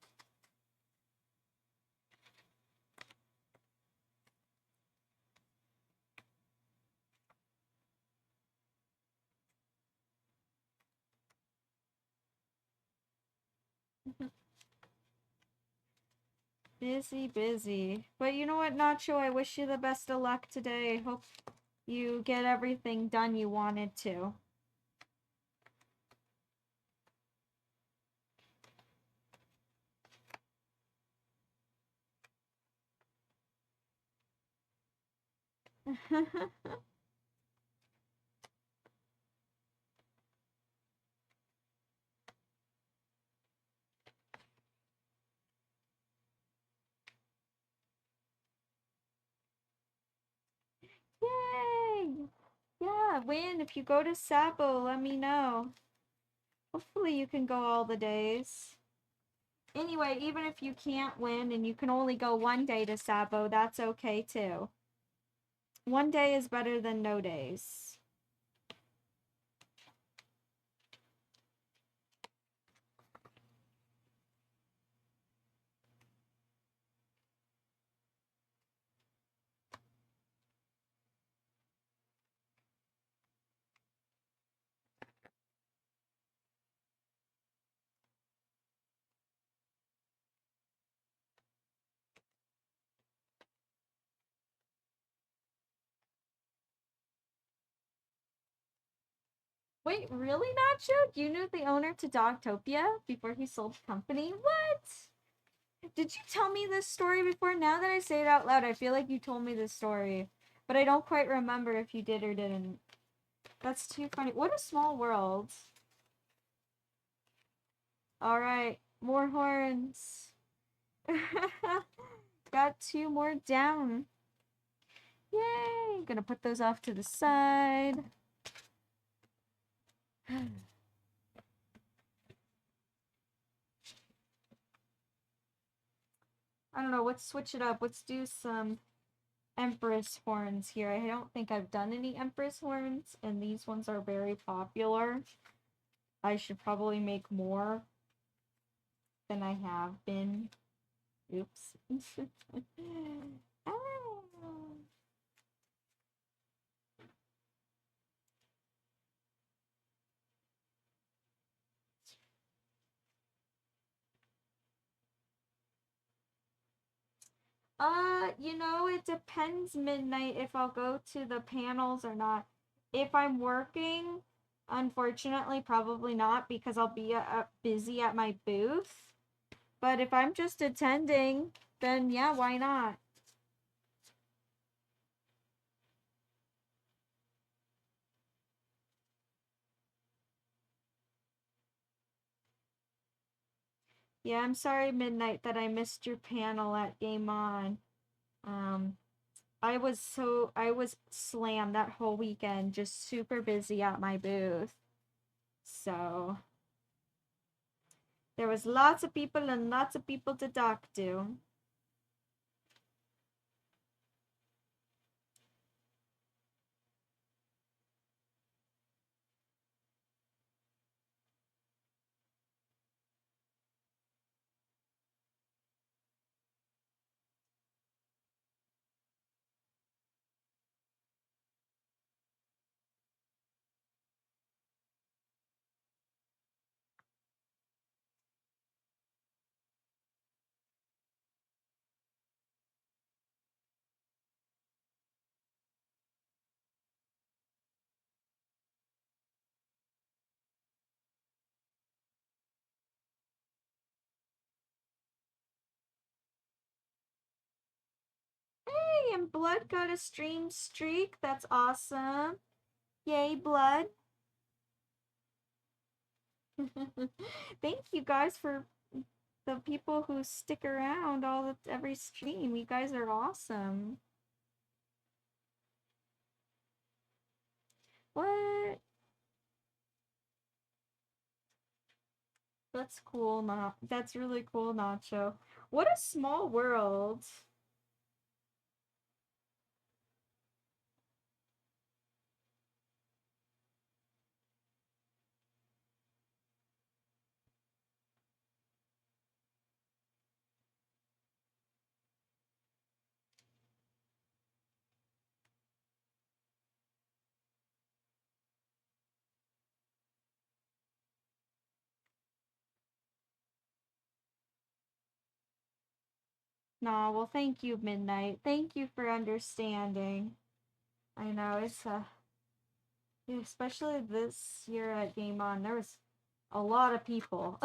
Speaker 1: Busy, busy. But you know what, Nacho? I wish you the best of luck today. Hope you get everything done you wanted to. Yay! Yeah, win. If you go to Sabo, let me know. Hopefully you can go all the days. Anyway, even if you can't win and you can only go one day to Sabo, that's okay too. One day is better than no days. Wait, really, Nacho? You knew the owner to Dogtopia before he sold the company? What? Did you tell me this story before? Now that I say it out loud, I feel like you told me this story. But I don't quite remember if you did or didn't. That's too funny. What a small world. Alright, more horns. Got two more down. Yay! Gonna put those off to the side. I don't know, let's switch it up. Let's do some Empress horns here. I don't think I've done any Empress horns, and these ones are very popular. I should probably make more than I have been. Oops. Ah. It depends, Midnight, if I'll go to the panels or not. If I'm working, unfortunately, probably not because I'll be busy at my booth. But if I'm just attending, then yeah, why not? Yeah, I'm sorry, Midnight, that I missed your panel at Game On. Um, I was slammed that whole weekend, just super busy at my booth. So there was lots of people and lots of people to talk to. Hey, and Blood got a stream streak. That's awesome. Yay, Blood. Thank you guys for the people who stick around every stream. You guys are awesome. What? That's cool, that's really cool, Nacho. What a small world. No, well, thank you, Midnight. Thank you for understanding. I know it's especially this year at Game On, there was a lot of people.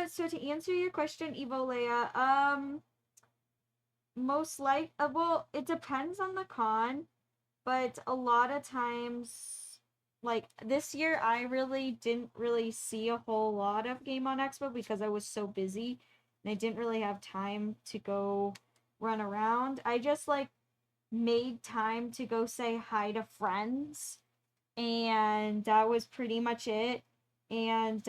Speaker 1: So to answer your question, Evolea, most like, well, it depends on the con, but a lot of times, like this year, I really didn't really see a whole lot of Game On Expo because I was so busy and I didn't really have time to go run around. I just like made time to go say hi to friends, and that was pretty much it. And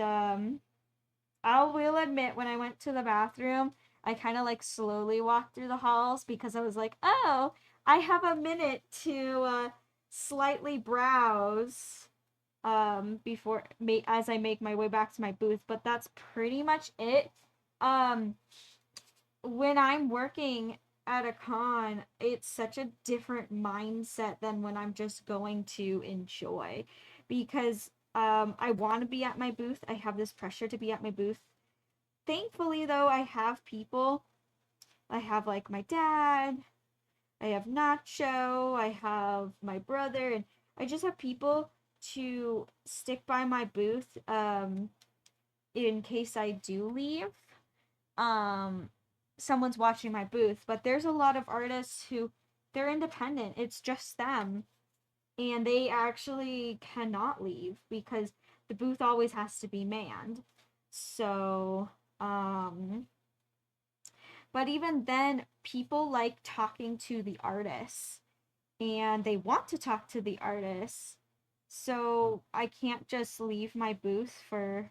Speaker 1: I will admit, when I went to the bathroom, I kind of like slowly walked through the halls because I was like, oh, I have a minute to slightly browse before as I make my way back to my booth, but that's pretty much it. Um when I'm working at a con, it's such a different mindset than when I'm just going to enjoy, because I want to be at my booth. I have this pressure to be at my booth. Thankfully, though, I have people. I have like my dad, I have Nacho, I have my brother, and I just have people to stick by my booth in case I do leave. Um Someone's watching my booth, but there's a lot of artists who they're independent. It's just them, and they actually cannot leave because the booth always has to be manned. So, but even then, people like talking to the artists and they want to talk to the artists. So I can't just leave my booth for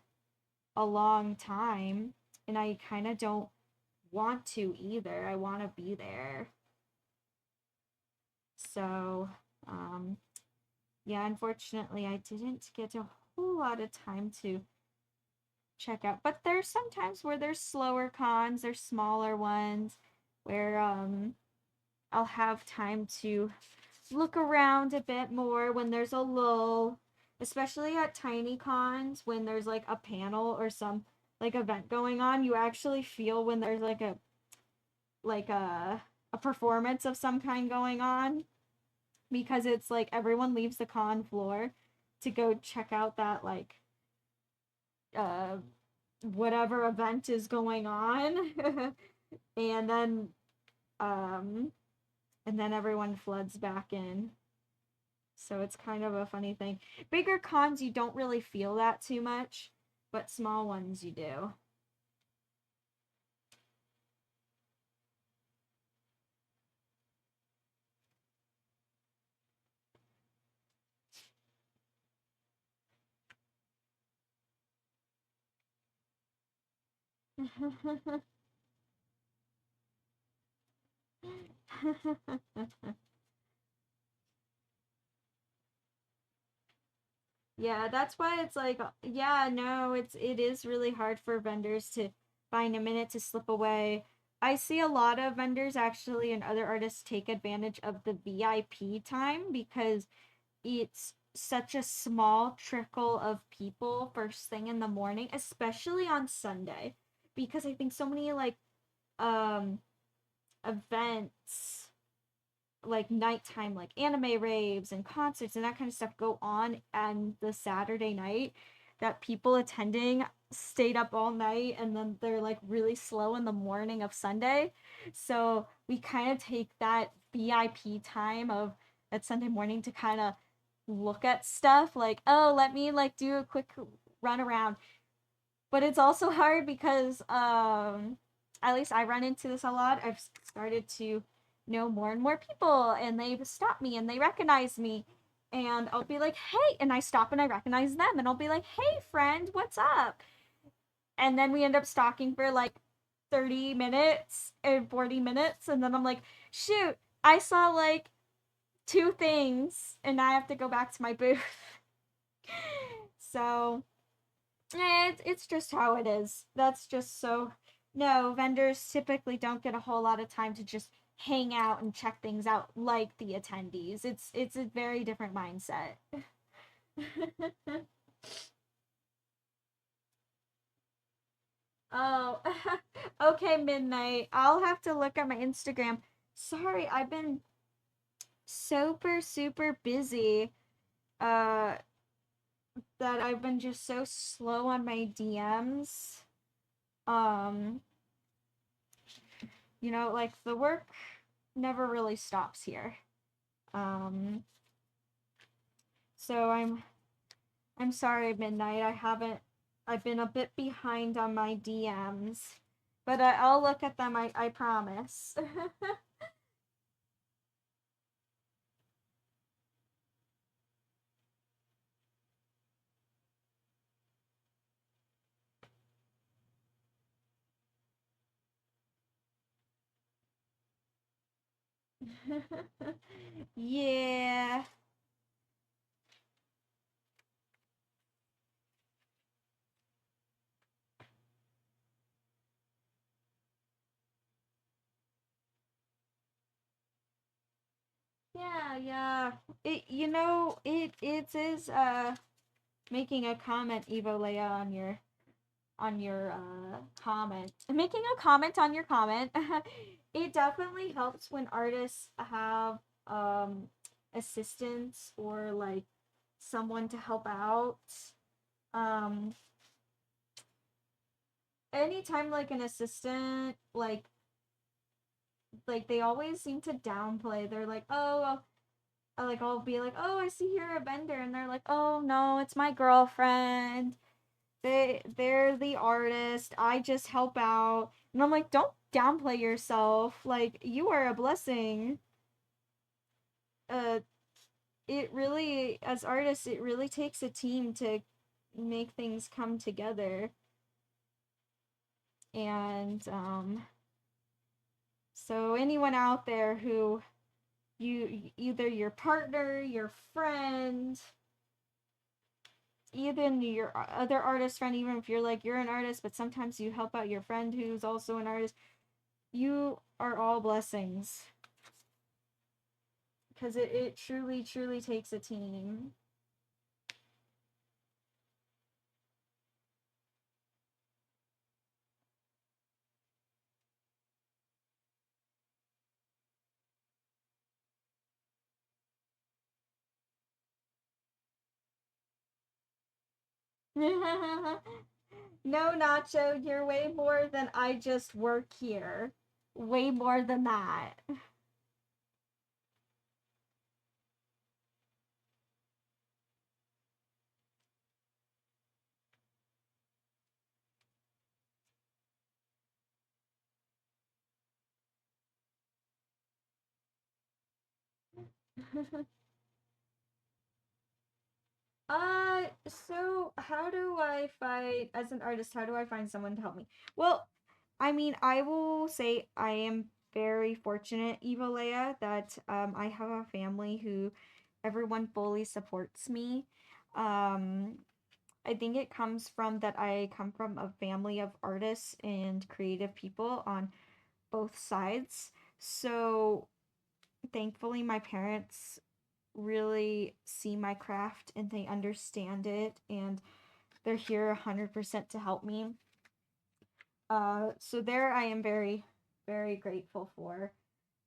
Speaker 1: a long time. And I kind of don't want to either. I want to be there. So, um, yeah, unfortunately, I didn't get a whole lot of time to check out. But there's sometimes where there's slower cons, there's smaller ones where I'll have time to look around a bit more when there's a lull, especially at tiny cons when there's like a panel or some like event going on. You actually feel when there's like a performance of some kind going on, because it's like everyone leaves the con floor to go check out that like uh whatever event is going on. and then um and then everyone floods back in. So it's kind of a funny thing. Bigger cons, you don't really feel that too much, but small ones you do. Yeah, that's why it's like, yeah, no, it is really hard for vendors to find a minute to slip away. I see a lot of vendors actually and other artists take advantage of the VIP time because it's such a small trickle of people first thing in the morning, especially on Sunday, because I think so many like um events, like nighttime like anime raves and concerts and that kind of stuff go on and the Saturday night, that people attending stayed up all night and then they're like really slow in the morning of Sunday. So we kind of take that VIP time of that Sunday morning to kind of look at stuff like, oh, let me like do a quick run around. But it's also hard because at least I run into this a lot. I've started to know more and more people and they stop me and they recognize me, and I'll be like, hey, and I stop and I recognize them and I'll be like, hey friend, what's up? And then we end up stalking for like 30 minutes and 40 minutes, and then I'm like, shoot, I saw like two things and I have to go back to my booth. So it's just how it is. That's just so. No, vendors typically don't get a whole lot of time to just hang out and check things out like the attendees. It's a very different mindset. Oh, okay, midnight. I'll have to look at my Instagram. Sorry, I've been super, super busy. Uh, that I've been just so slow on my DMs. Um, like the work never really stops here. Um, so I'm sorry, Midnight. I've been a bit behind on my DMs, but I'll look at them. I promise. Yeah. Yeah, yeah. It is making a comment, Evo Leia, on your comment. Making a comment on your comment. It definitely helps when artists have assistants or like someone to help out. Um Anytime like an assistant like they always seem to downplay. They're like, "Oh, like I'll be like, "Oh, I see you're a vendor." And they're like, "Oh, no, it's my girlfriend. They're the artist. I just help out." And I'm like, "Don't downplay yourself. Like you are a blessing." Uh it really, as artists, it really takes a team to make things come together. And so anyone out there who either your partner, your friend, even your other artist friend, even if you're like you're an artist but sometimes you help out your friend who's also an artist, you are all blessings because it truly truly takes a team. No, Nacho, you're way more than I just work here. Way more than that. So how do I find, as an artist, how do I find someone to help me? Well, I mean, I will say I am very fortunate, Eva Leia, that I have a family who everyone fully supports me. Um, I think it comes from that I come from a family of artists and creative people on both sides. So thankfully, my parents really see my craft and they understand it and they're here 100% to help me. So there I am very, very grateful for.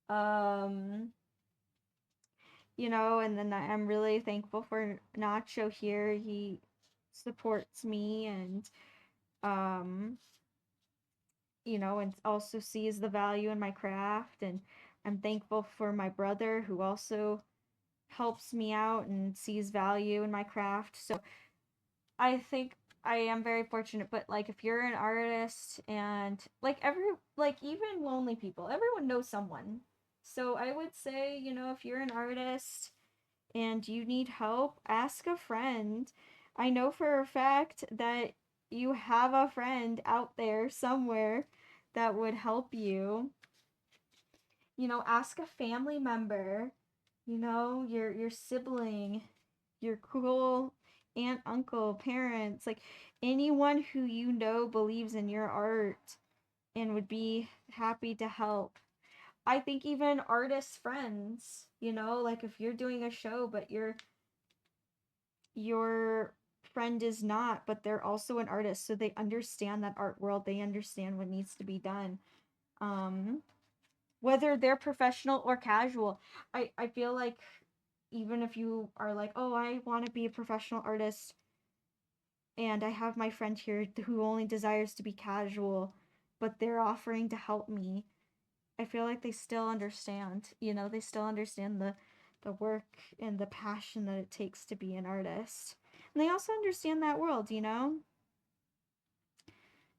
Speaker 1: Um, and then I'm really thankful for Nacho here. He supports me and, um, and also sees the value in my craft. And I'm thankful for my brother who also helps me out and sees value in my craft. So I think I am very fortunate, but like if you're an artist and like even lonely people, everyone knows someone. So I would say, if you're an artist and you need help, ask a friend. I know for a fact that you have a friend out there somewhere that would help you. Ask a family member, your sibling, your cool aunt, uncle, parents, like anyone who believes in your art and would be happy to help. I think even artist friends, like if you're doing a show but your friend is not, but they're also an artist, so they understand that art world. They understand what needs to be done. Whether they're professional or casual. I feel like even if you are like, oh, I want to be a professional artist, and I have my friend here who only desires to be casual, but they're offering to help me, I feel like they still understand. You know, they still understand the work and the passion that it takes to be an artist. And they also understand that world, you know?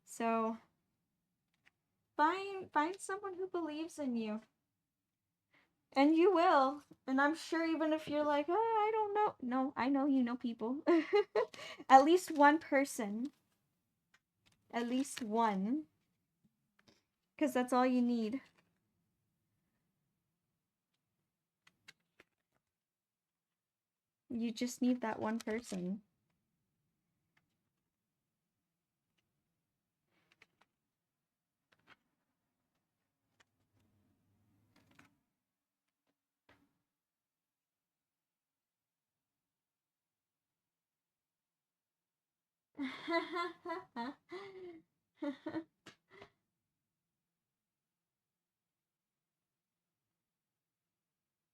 Speaker 1: So find someone who believes in you. And you will. And I'm sure even if you're like, oh, I don't know. No, I know you know people. At least one person. At least one. Because that's all you need. You just need that one person.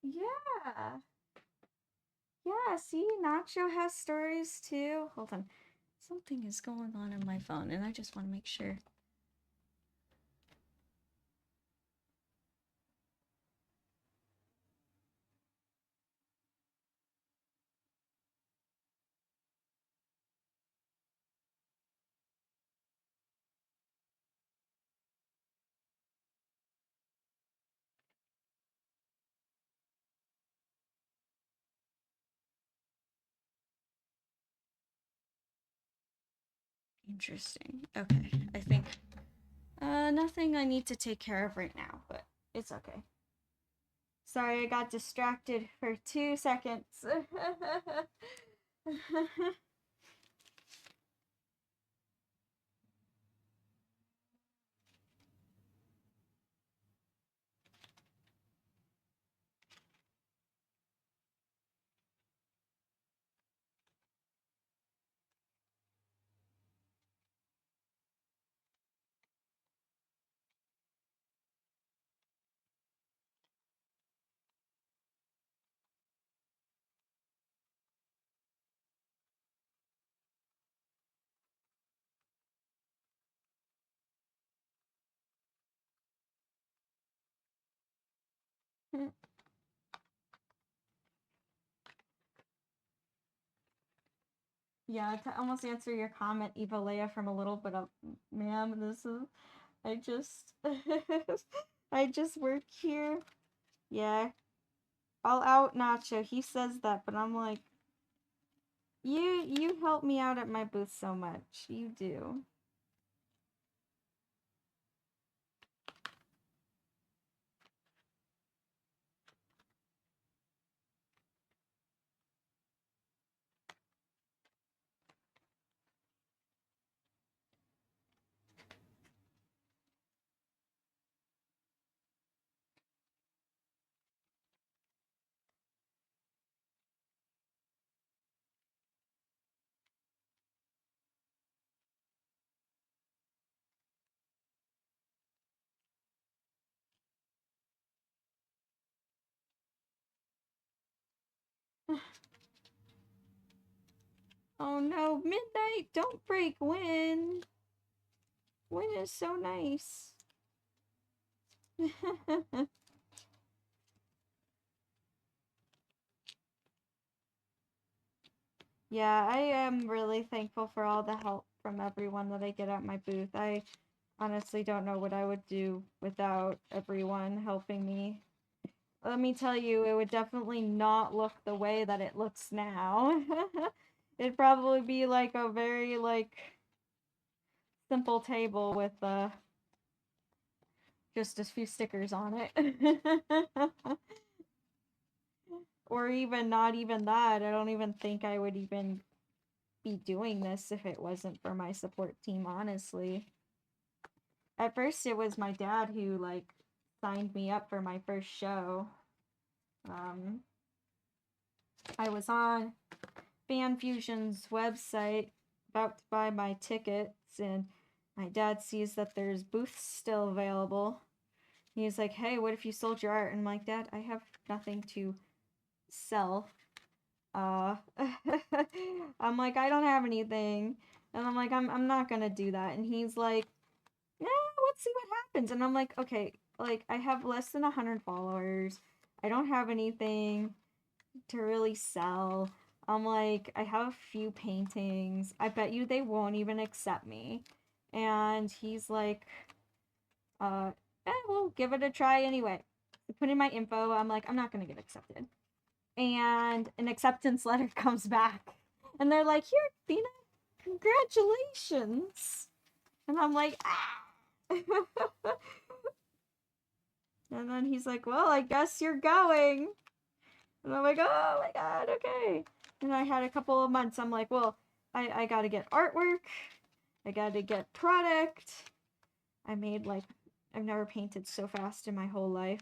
Speaker 1: Yeah. Yeah, see, Nacho has stories too. Hold on. Something is going on my phone, and I just want to make sure. Interesting. Okay, I think nothing I need to take care of right now, but it's okay. Sorry, I got distracted for 2 seconds. Yeah, to almost answer your comment, Eva Leia, from a little bit of, ma'am, this is, I just, I just work here. Yeah, I'll out Nacho. He says that, but I'm like, you help me out at my booth so much. You do. Oh no, midnight! Don't break Win! Win is so nice. Yeah, I am really thankful for all the help from everyone that I get at my booth. I honestly don't know what I would do without everyone helping me. Let me tell you, it would definitely not look the way that it looks now. It'd probably be like a very, like, simple table with, just a few stickers on it. Or even not even that. I don't even think I would even be doing this if it wasn't for my support team, honestly. At first, it was my dad who, like, signed me up for my first show. I was on FanFusion's website about to buy my tickets, and my dad sees that there's booths still available. He's like, hey, what if you sold your art? And I'm like, Dad, I have nothing to sell. I'm like, I don't have anything. And I'm like, I'm not gonna do that. And he's like, yeah, let's see what happens. And I'm like, okay, like, I have less than 100 followers. I don't have anything to really sell. I'm like, I have a few paintings. I bet you they won't even accept me. And he's like, we'll give it a try anyway. I put in my info. I'm like, I'm not gonna get accepted. And an acceptance letter comes back. And they're like, here, Dina, congratulations. And I'm like, ah. And then he's like, well, I guess you're going. And I'm like, oh my god, okay. And I had a couple of months. I'm like, well, I gotta get artwork. I gotta get product. I made like, I've never painted so fast in my whole life.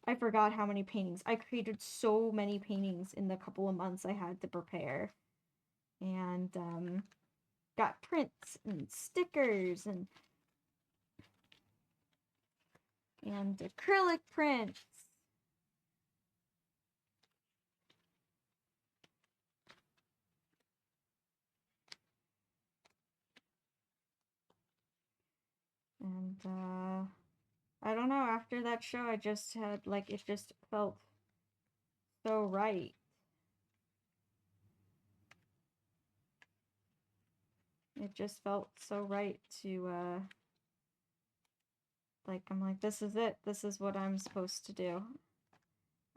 Speaker 1: I forgot how many paintings. I created so many paintings in the couple of months I had to prepare. And got prints and stickers and acrylic prints. And I don't know, after that show I just had like, it just felt so right. It just felt so right to like, I'm like, this is it. This is what I'm supposed to do.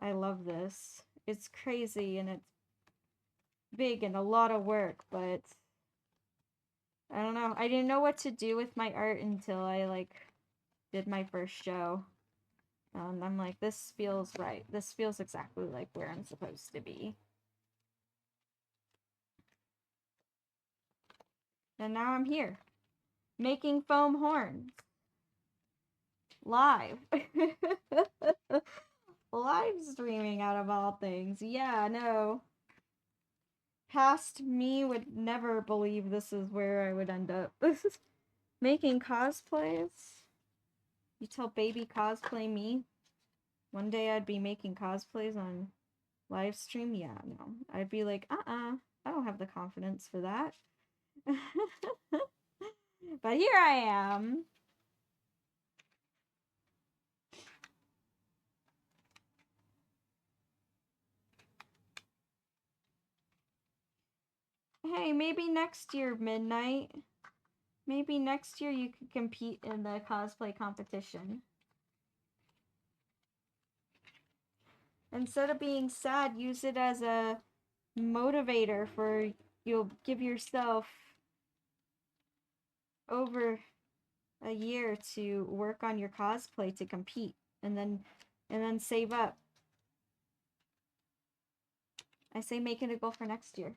Speaker 1: I love this. It's crazy and it's big and a lot of work, but I don't know. I didn't know what to do with my art until I like did my first show. I'm like, this feels right. This feels exactly like where I'm supposed to be. And now I'm here, making foam horns. Live. Live streaming out of all things. Yeah, no. Past me would never believe this is where I would end up. Making cosplays? You tell baby cosplay me? One day I'd be making cosplays on live stream? Yeah, no. I'd be like, I don't have the confidence for that. But here I am. Hey, maybe next year, Midnight. Maybe next year you could compete in the cosplay competition. Instead of being sad, use it as a motivator for you'll give yourself over a year to work on your cosplay to compete and then save up. I say make it a goal for next year.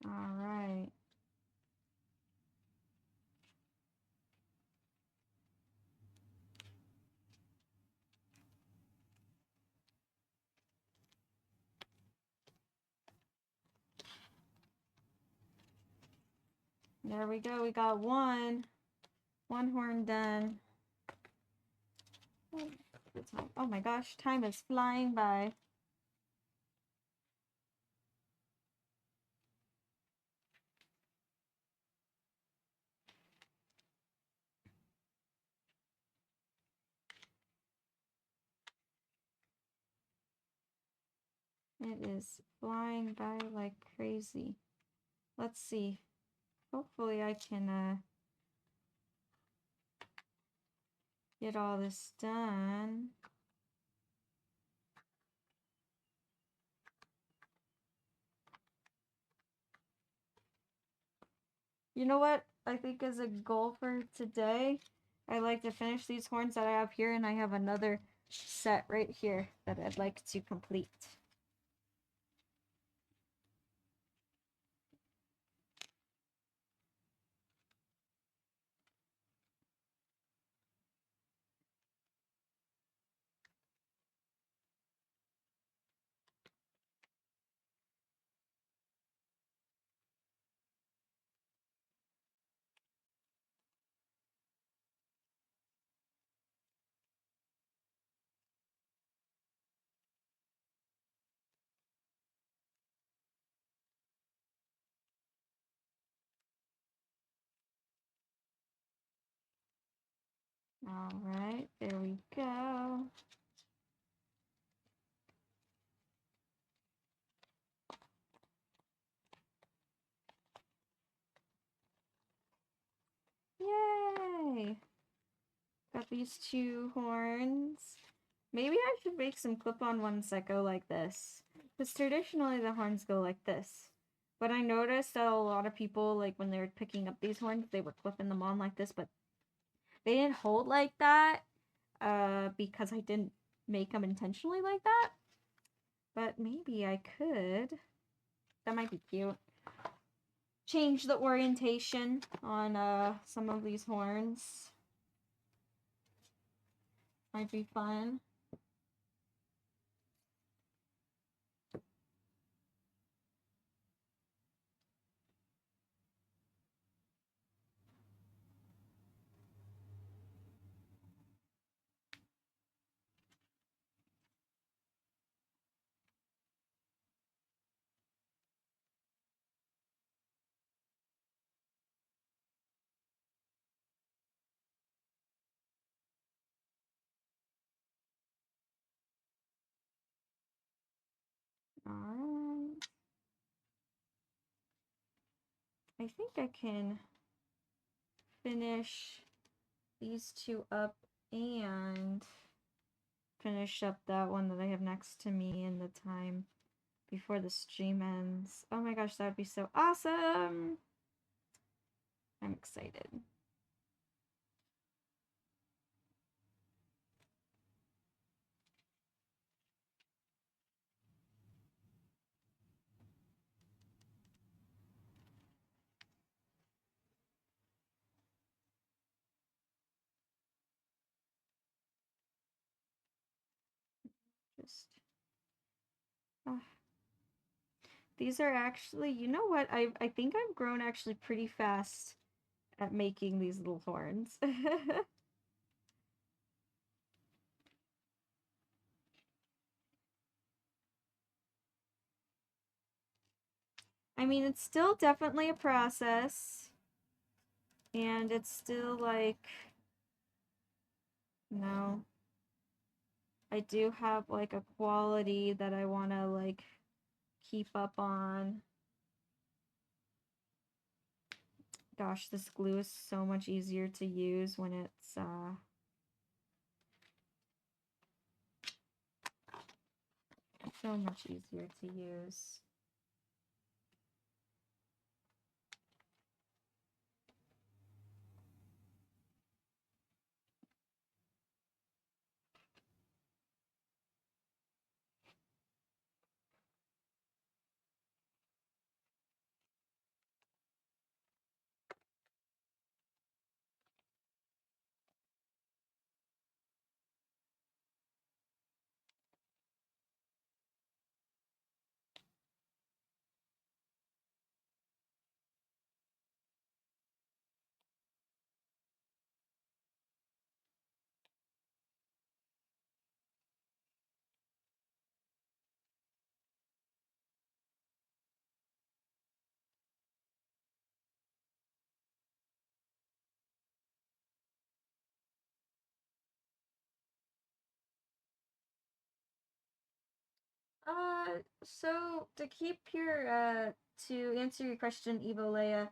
Speaker 1: All right. There we go. We got one horn done. Oh my gosh, time is flying by. It is flying by like crazy. Let's see. Hopefully I can get all this done. You know what? I think as a goal for today, I like to finish these horns that I have here, and I have another set right here that I'd like to complete. All right, there we go. Yay! Got these two horns. Maybe I should make some clip-on ones that go like this. Because traditionally the horns go like this. But I noticed that a lot of people, like when they were picking up these horns, they were clipping them on like this, but they didn't hold like that. Because I didn't make them intentionally like that. But maybe I could. That might be cute. Change the orientation on some of these horns. Might be fun. Alright. I think I can finish these two up and finish up that one that I have next to me in the time before the stream ends. Oh my gosh, that would be so awesome! I'm excited. Just... These are actually, you know what? I think I've grown actually pretty fast at making these little horns. I mean, it's still definitely a process. And it's still like, no. I do have like a quality that I want to like keep up on. Gosh, this glue is so much easier to use when it's so much easier to use. So to answer your question, Evo Leia,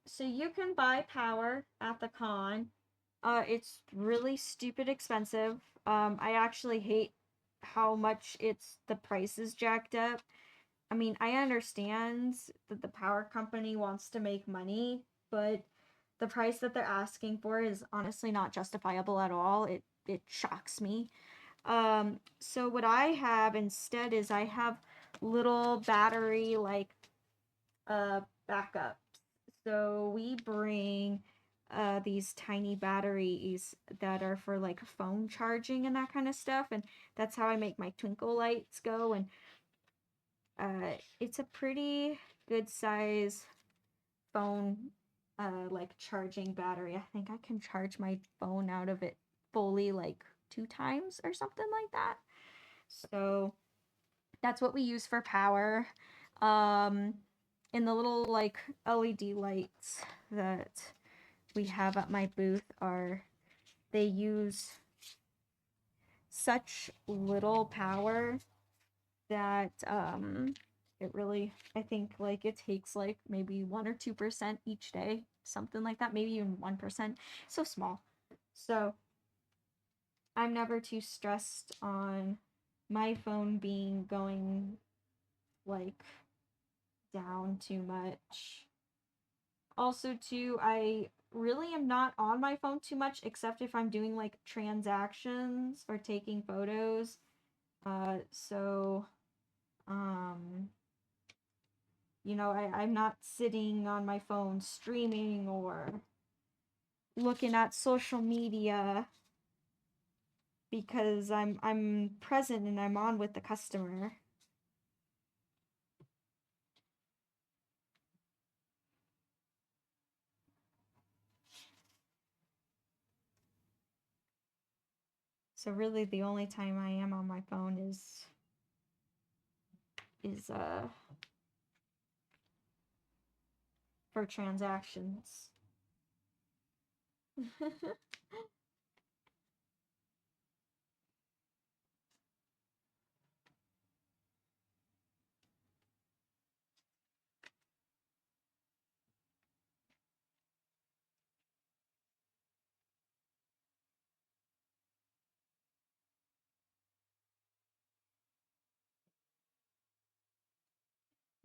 Speaker 1: so you can buy power at the con. It's really stupid expensive. I actually hate how much the price is jacked up. I mean, I understand that the power company wants to make money, but the price that they're asking for is honestly not justifiable at all. It shocks me. So what I have instead is I have little battery like backups. So we bring these tiny batteries that are for like phone charging and that kind of stuff, and that's how I make my twinkle lights go. And it's a pretty good size phone like charging battery. I think I can charge my phone out of it fully like 2 times or something like that. So that's what we use for power. Um, and the little like LED lights that we have at my booth are they use such little power that it really I think like it takes like maybe 1 or 2% each day, something like that, maybe even 1%. So small. So I'm never too stressed on my phone being going like down too much. Also, too, I really am not on my phone too much except if I'm doing like transactions or taking photos. So, um, I'm not sitting on my phone streaming or looking at social media because I'm present and I'm on with the customer. So really the only time I am on my phone is for transactions.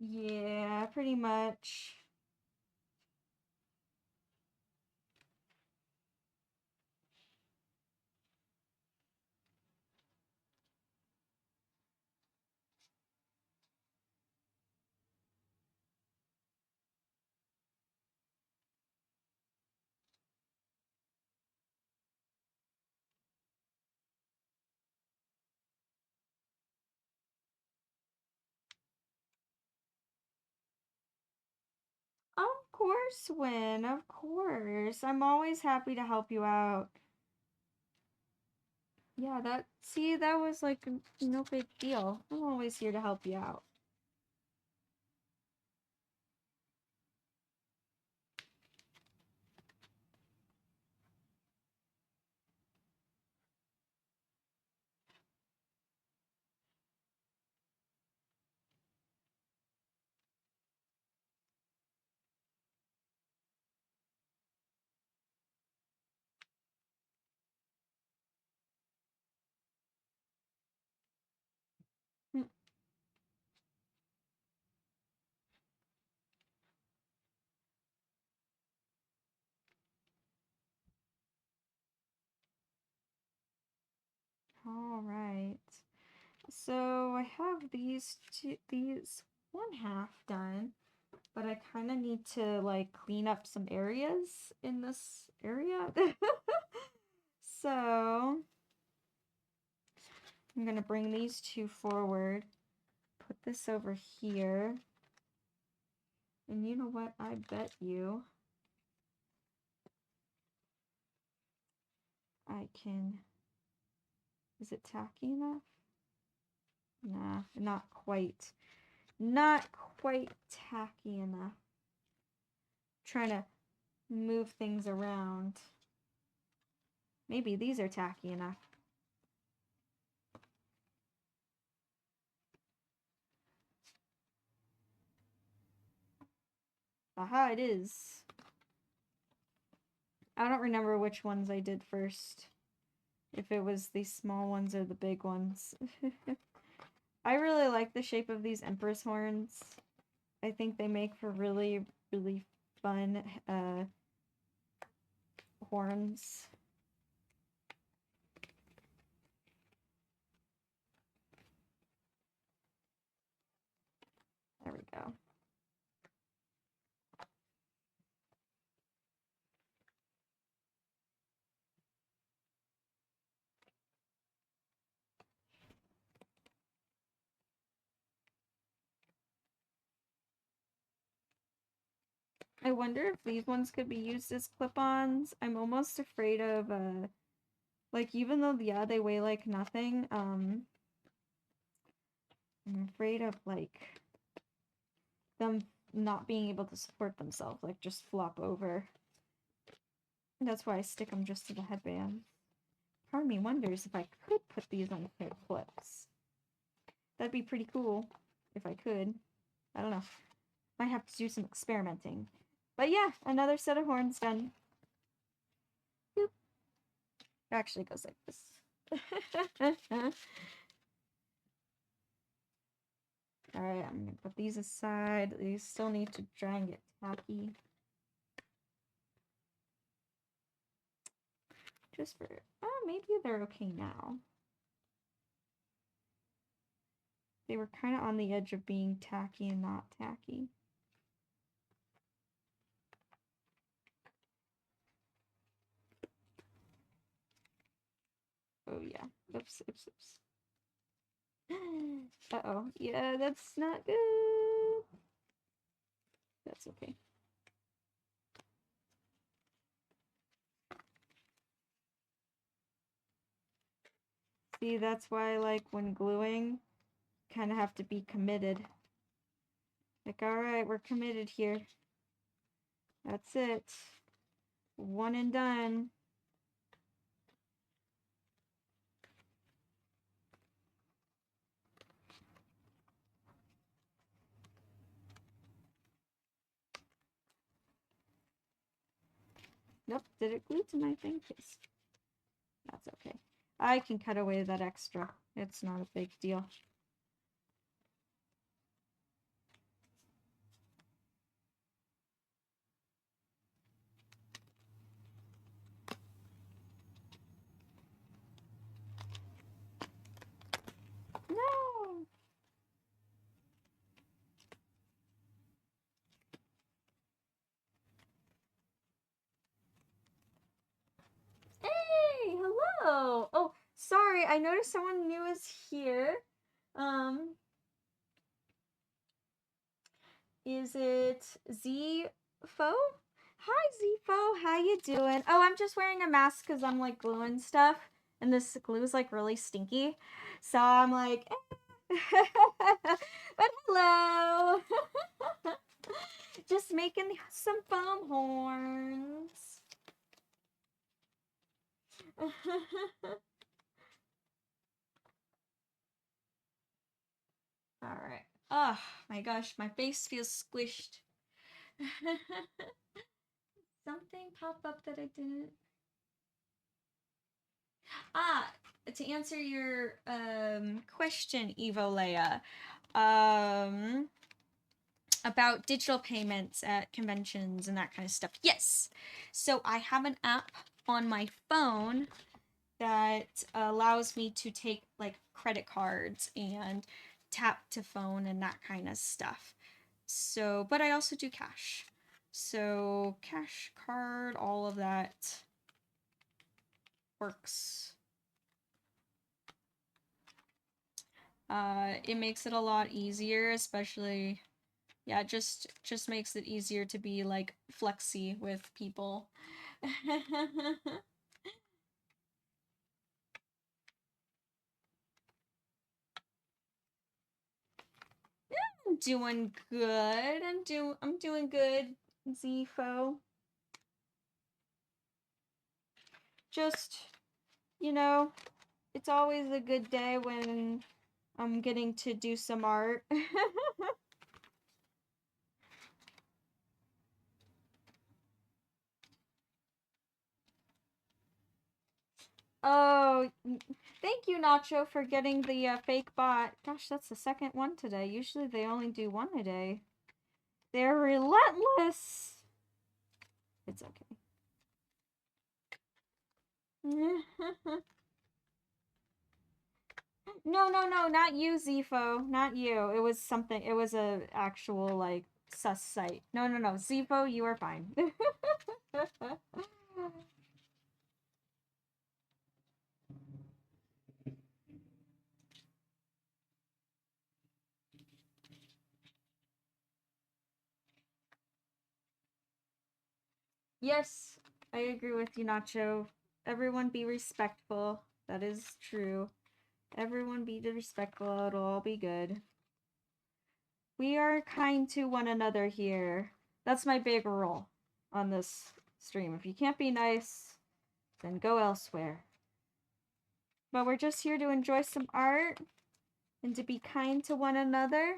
Speaker 1: Yeah, pretty much. Of course, Win. Of course. I'm always happy to help you out. Yeah, that was like no big deal. I'm always here to help you out. Mm. All right. So I have these one half done, but I kind of need to like clean up some areas in this area. So I'm gonna bring these two forward, put this over here, and you know what? I bet you I can. Is it tacky enough? Nah, not quite. Not quite tacky enough. Trying to move things around. Maybe these are tacky enough. Aha, it is. I don't remember which ones I did first. If it was the small ones or the big ones. I really like the shape of these Empress horns. I think they make for really, really fun horns. There we go. I wonder if these ones could be used as clip-ons. I'm almost afraid of, like, even though, yeah, they weigh like nothing, I'm afraid of, like, them not being able to support themselves, like, just flop over. That's why I stick them just to the headband. Part of me wonders if I could put these on hair clips. That'd be pretty cool if I could. I don't know. Might have to do some experimenting. But yeah, another set of horns done. Boop. It actually goes like this. Alright, I'm gonna put these aside. These still need to dry and get tacky. Just for... oh, maybe they're okay now. They were kind of on the edge of being tacky and not tacky. Oh yeah. Oops, oops, oops. Uh-oh. Yeah, that's not good. That's okay. See, that's why, like, when gluing, kind of have to be committed. Like, alright, we're committed here. That's it. One and done. Nope, did it glue to my thing? Yes. That's okay. I can cut away that extra. It's not a big deal. No! Hey, hello! Oh, sorry, I noticed someone new is here. Is it Z-Fo? Hi, Z-Fo, how you doing? Oh, I'm just wearing a mask because I'm, like, gluing stuff, and this glue is, like, really stinky. So I'm like, but hello! Just making some foam horns. Alright. Oh my gosh, my face feels squished. Something popped up that I didn't. Ah, to answer your question, Evo Leia, about digital payments at conventions and that kind of stuff. Yes. So I have an app on my phone that allows me to take like credit cards and tap to phone and that kind of stuff. So, but I also do cash. So cash, card, all of that works. It makes it a lot easier, especially, yeah, just makes it easier to be like flexy with people. I'm doing good. I'm doing good, Zfo. Just, you know, it's always a good day when I'm getting to do some art. Oh, thank you, Nacho, for getting the fake bot. Gosh, that's the second one today. Usually they only do one a day. They're relentless. It's okay. No, no, no, not you, Zifo. Not you. It was something. It was a actual, like, sus site. No, no, no. Zifo, you are fine. Yes, I agree with you, Nacho. Everyone be respectful. That is true. Everyone be respectful. It'll all be good. We are kind to one another here. That's my big rule on this stream. If you can't be nice, then go elsewhere. But we're just here to enjoy some art and to be kind to one another.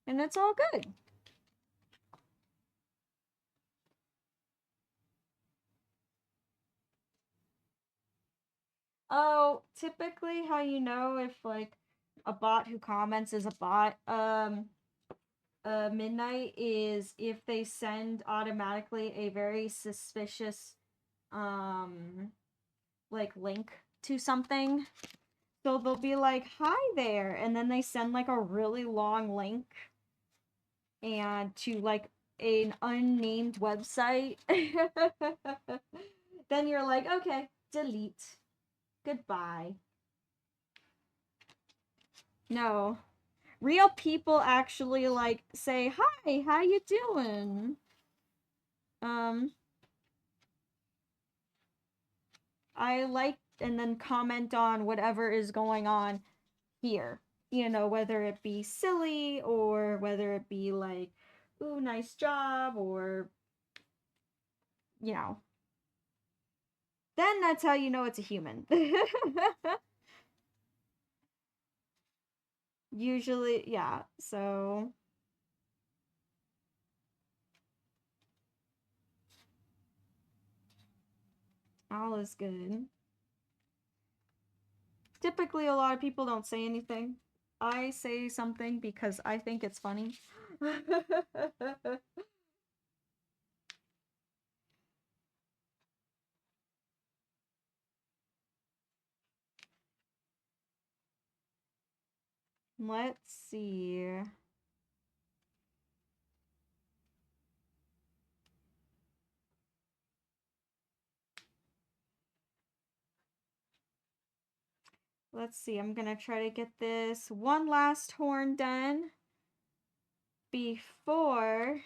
Speaker 1: And it's all good. Oh, typically how you know if like a bot who comments is a bot, midnight is if they send automatically a very suspicious like link to something. So they'll be like, "Hi there," and then they send like a really long link and to like an unnamed website. Then you're like, "Okay, delete. Goodbye." No. Real people actually like say, "Hi, how you doing?" Um I like and then comment on whatever is going on here. You know, whether it be silly or whether it be like, ooh, nice job, or, you know. Then that's how you know it's a human. Usually, yeah, so all is good. Typically, a lot of people don't say anything. I say something because I think it's funny. Let's see. Let's see. I'm gonna try to get this one last horn done before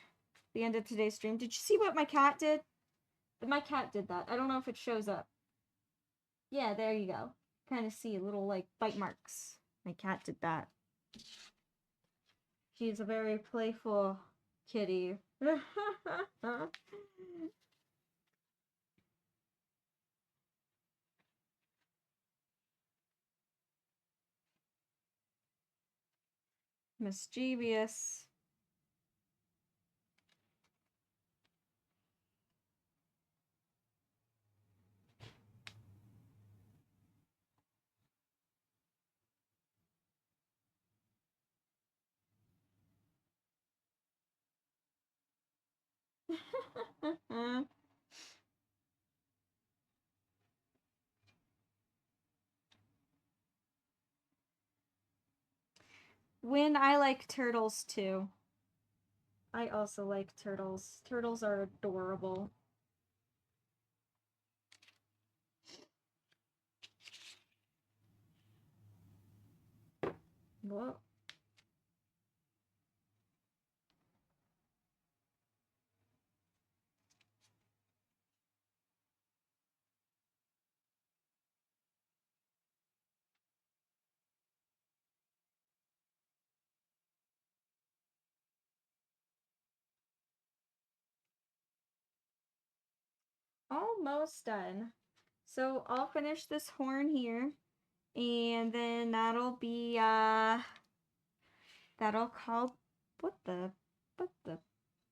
Speaker 1: the end of today's stream. Did you see what my cat did? My cat did that. I don't know if it shows up. Yeah, there you go. Kind of see little like bite marks. My cat did that. She's a very playful kitty. Mischievous. When I like turtles too. I also like turtles. Turtles are adorable. Whoa. Almost done. So I'll finish this horn here. And then that'll call what the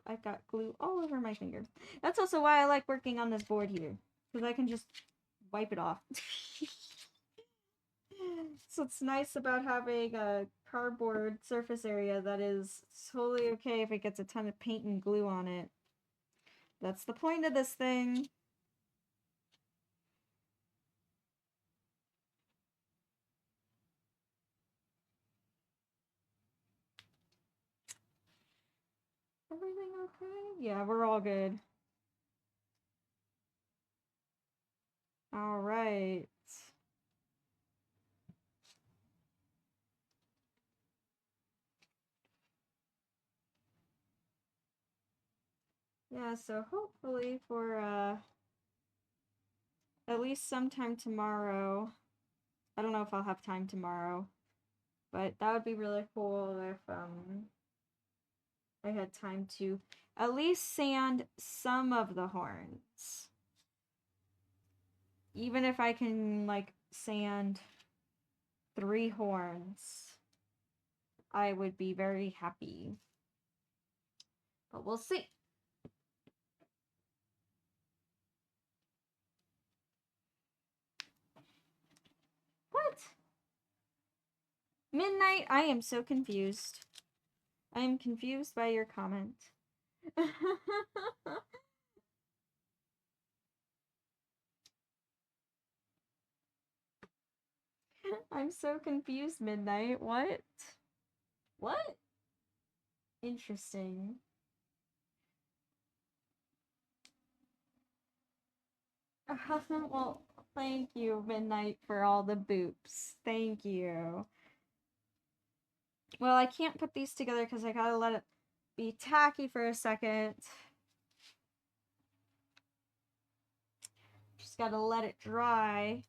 Speaker 1: I got glue all over my finger. That's also why I like working on this board here. Because I can just wipe it off. So it's nice about having a cardboard surface area that is totally okay if it gets a ton of paint and glue on it. That's the point of this thing. Everything okay? Yeah, we're all good. All right. Yeah, so hopefully for at least sometime tomorrow. I don't know if I'll have time tomorrow, but that would be really cool if I had time to at least sand some of the horns. Even if I can like sand 3 horns, I would be very happy. But we'll see. What? Midnight? I am so confused. I am confused by your comment. I'm so confused, Midnight. What? What? Interesting. Well, thank you, Midnight, for all the boops. Thank you. Well, I can't put these together because I gotta let it be tacky for a second. Just gotta let it dry.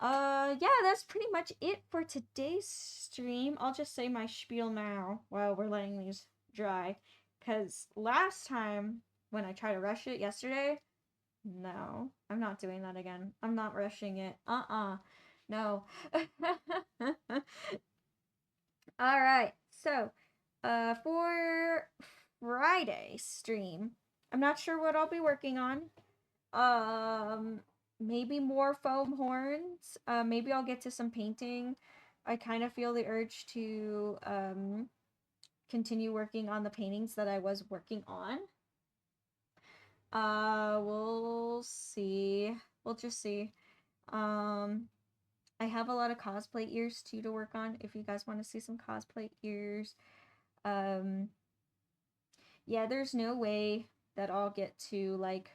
Speaker 1: Yeah, that's pretty much it for today's stream. I'll just say my spiel now while we're letting these dry. Because last time, when I tried to rush it yesterday, no, I'm not doing that again. I'm not rushing it. No. Alright, so, for Friday stream, I'm not sure what I'll be working on. Maybe more foam horns. Maybe I'll get to some painting. I kind of feel the urge to continue working on the paintings that I was working on. We'll see. We'll just see. I have a lot of cosplay ears too to work on. If you guys want to see some cosplay ears, yeah, there's no way that I'll get to like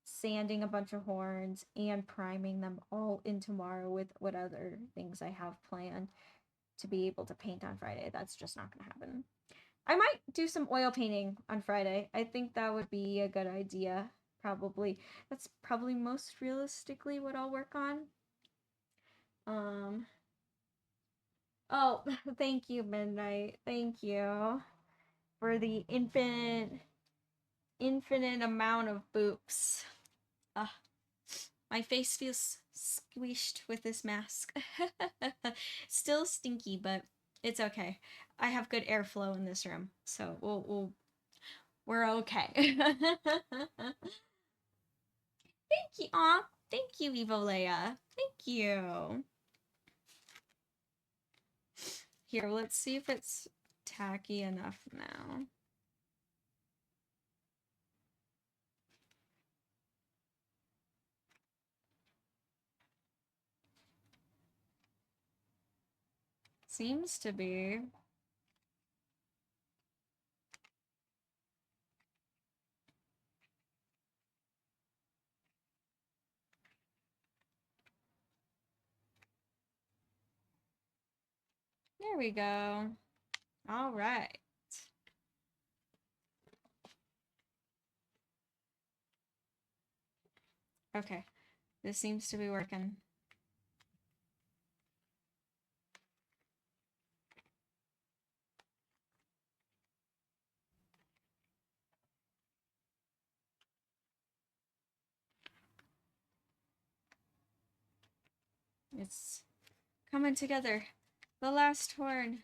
Speaker 1: sanding a bunch of horns and priming them all in tomorrow with what other things I have planned to be able to paint on Friday. That's just not going to happen. I might do some oil painting on Friday. I think that would be a good idea. Probably. That's probably most realistically what I'll work on. Oh, thank you, Midnight. Thank you for the infinite amount of boops. My face feels squished with this mask. Still stinky, but it's okay. I have good airflow in this room, so we're okay. Thank you. Aw, thank you, Evolea. Thank you. Here, let's see if it's tacky enough now. Seems to be. There we go. All right. Okay. This seems to be working. It's coming together. The last horn.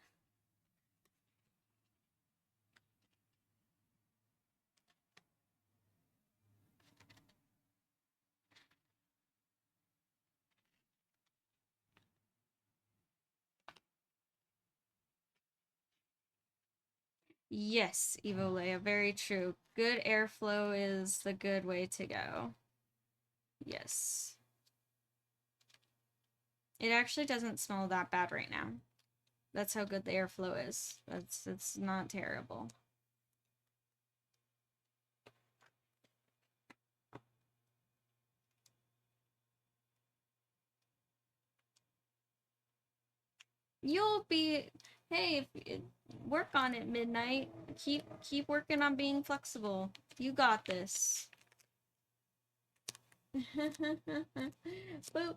Speaker 1: Yes, Evolea, very true. Good airflow is the good way to go. Yes. It actually doesn't smell that bad right now. That's how good the airflow is. It's not terrible. You'll be, hey, work on it, Midnight. Keep working on being flexible. You got this. Boop.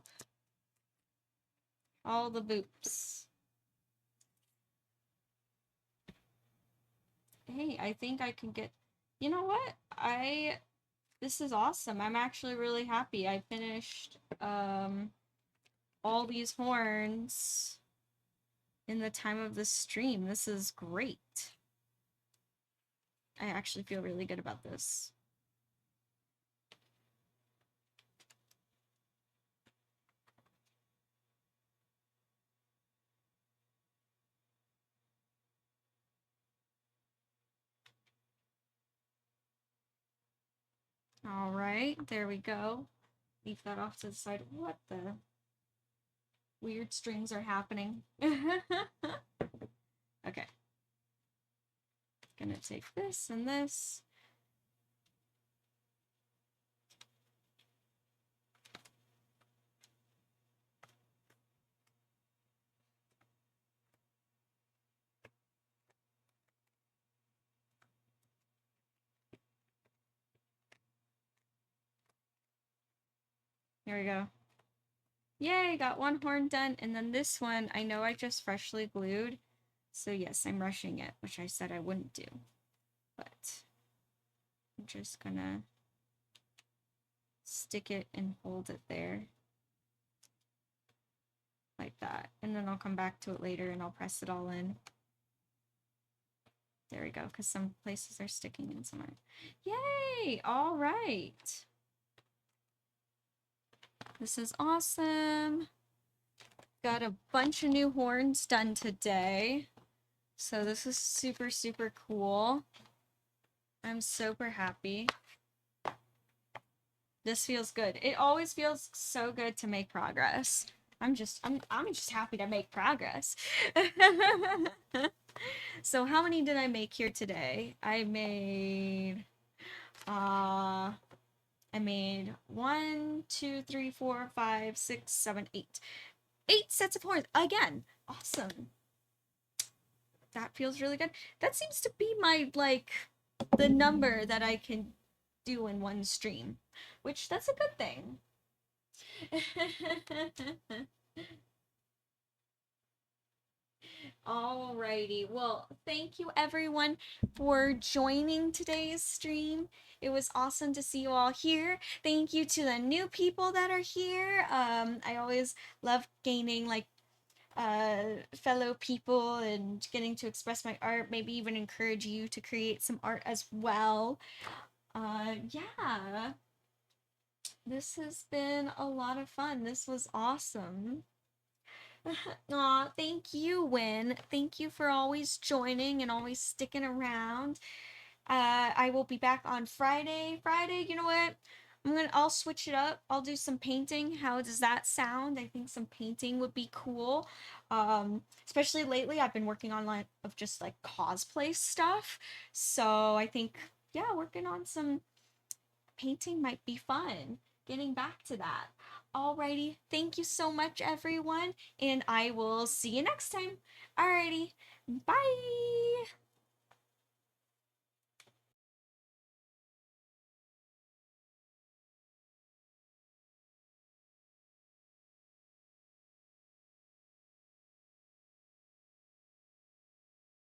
Speaker 1: All the boops. Hey, I think I can get, you know what? This is awesome. I'm actually really happy. I finished all these horns in the time of this stream. This is great. I actually feel really good about this. All right, there we go. Leave that off to the side. What the weird strings are happening? Okay. Gonna take this and this. There we go. Yay, got one horn done. And then this one, I know I just freshly glued. So yes, I'm rushing it, which I said I wouldn't do. But I'm just gonna stick it and hold it there. Like that. And then I'll come back to it later and I'll press it all in. There we go, because some places are sticking and some aren't. Yay! All right. This is awesome. Got a bunch of new horns done today. So this is super, super cool. I'm super happy. This feels good. It always feels so good to make progress. I'm just happy to make progress. So how many did I make here today? I made 1, 2, 3, 4, 5, 6, 7, 8. 8 sets of horns again. Awesome. That feels really good. That seems to be my, like, the number that I can do in one stream, which that's a good thing. Alrighty, well, thank you everyone for joining today's stream. It was awesome to see you all here. Thank you to the new people that are here. I always love gaining like fellow people and getting to express my art, maybe even encourage you to create some art as well. Yeah, this has been a lot of fun. This was awesome. Aw, thank you, Win. Thank you for always joining and always sticking around. I will be back on Friday. Friday, you know what? I'll switch it up. I'll do some painting. How does that sound? I think some painting would be cool. Especially lately, I've been working on like of just like cosplay stuff. So I think, yeah, working on some painting might be fun. Getting back to that. Alrighty, thank you so much, everyone, and I will see you next time. Alrighty, bye!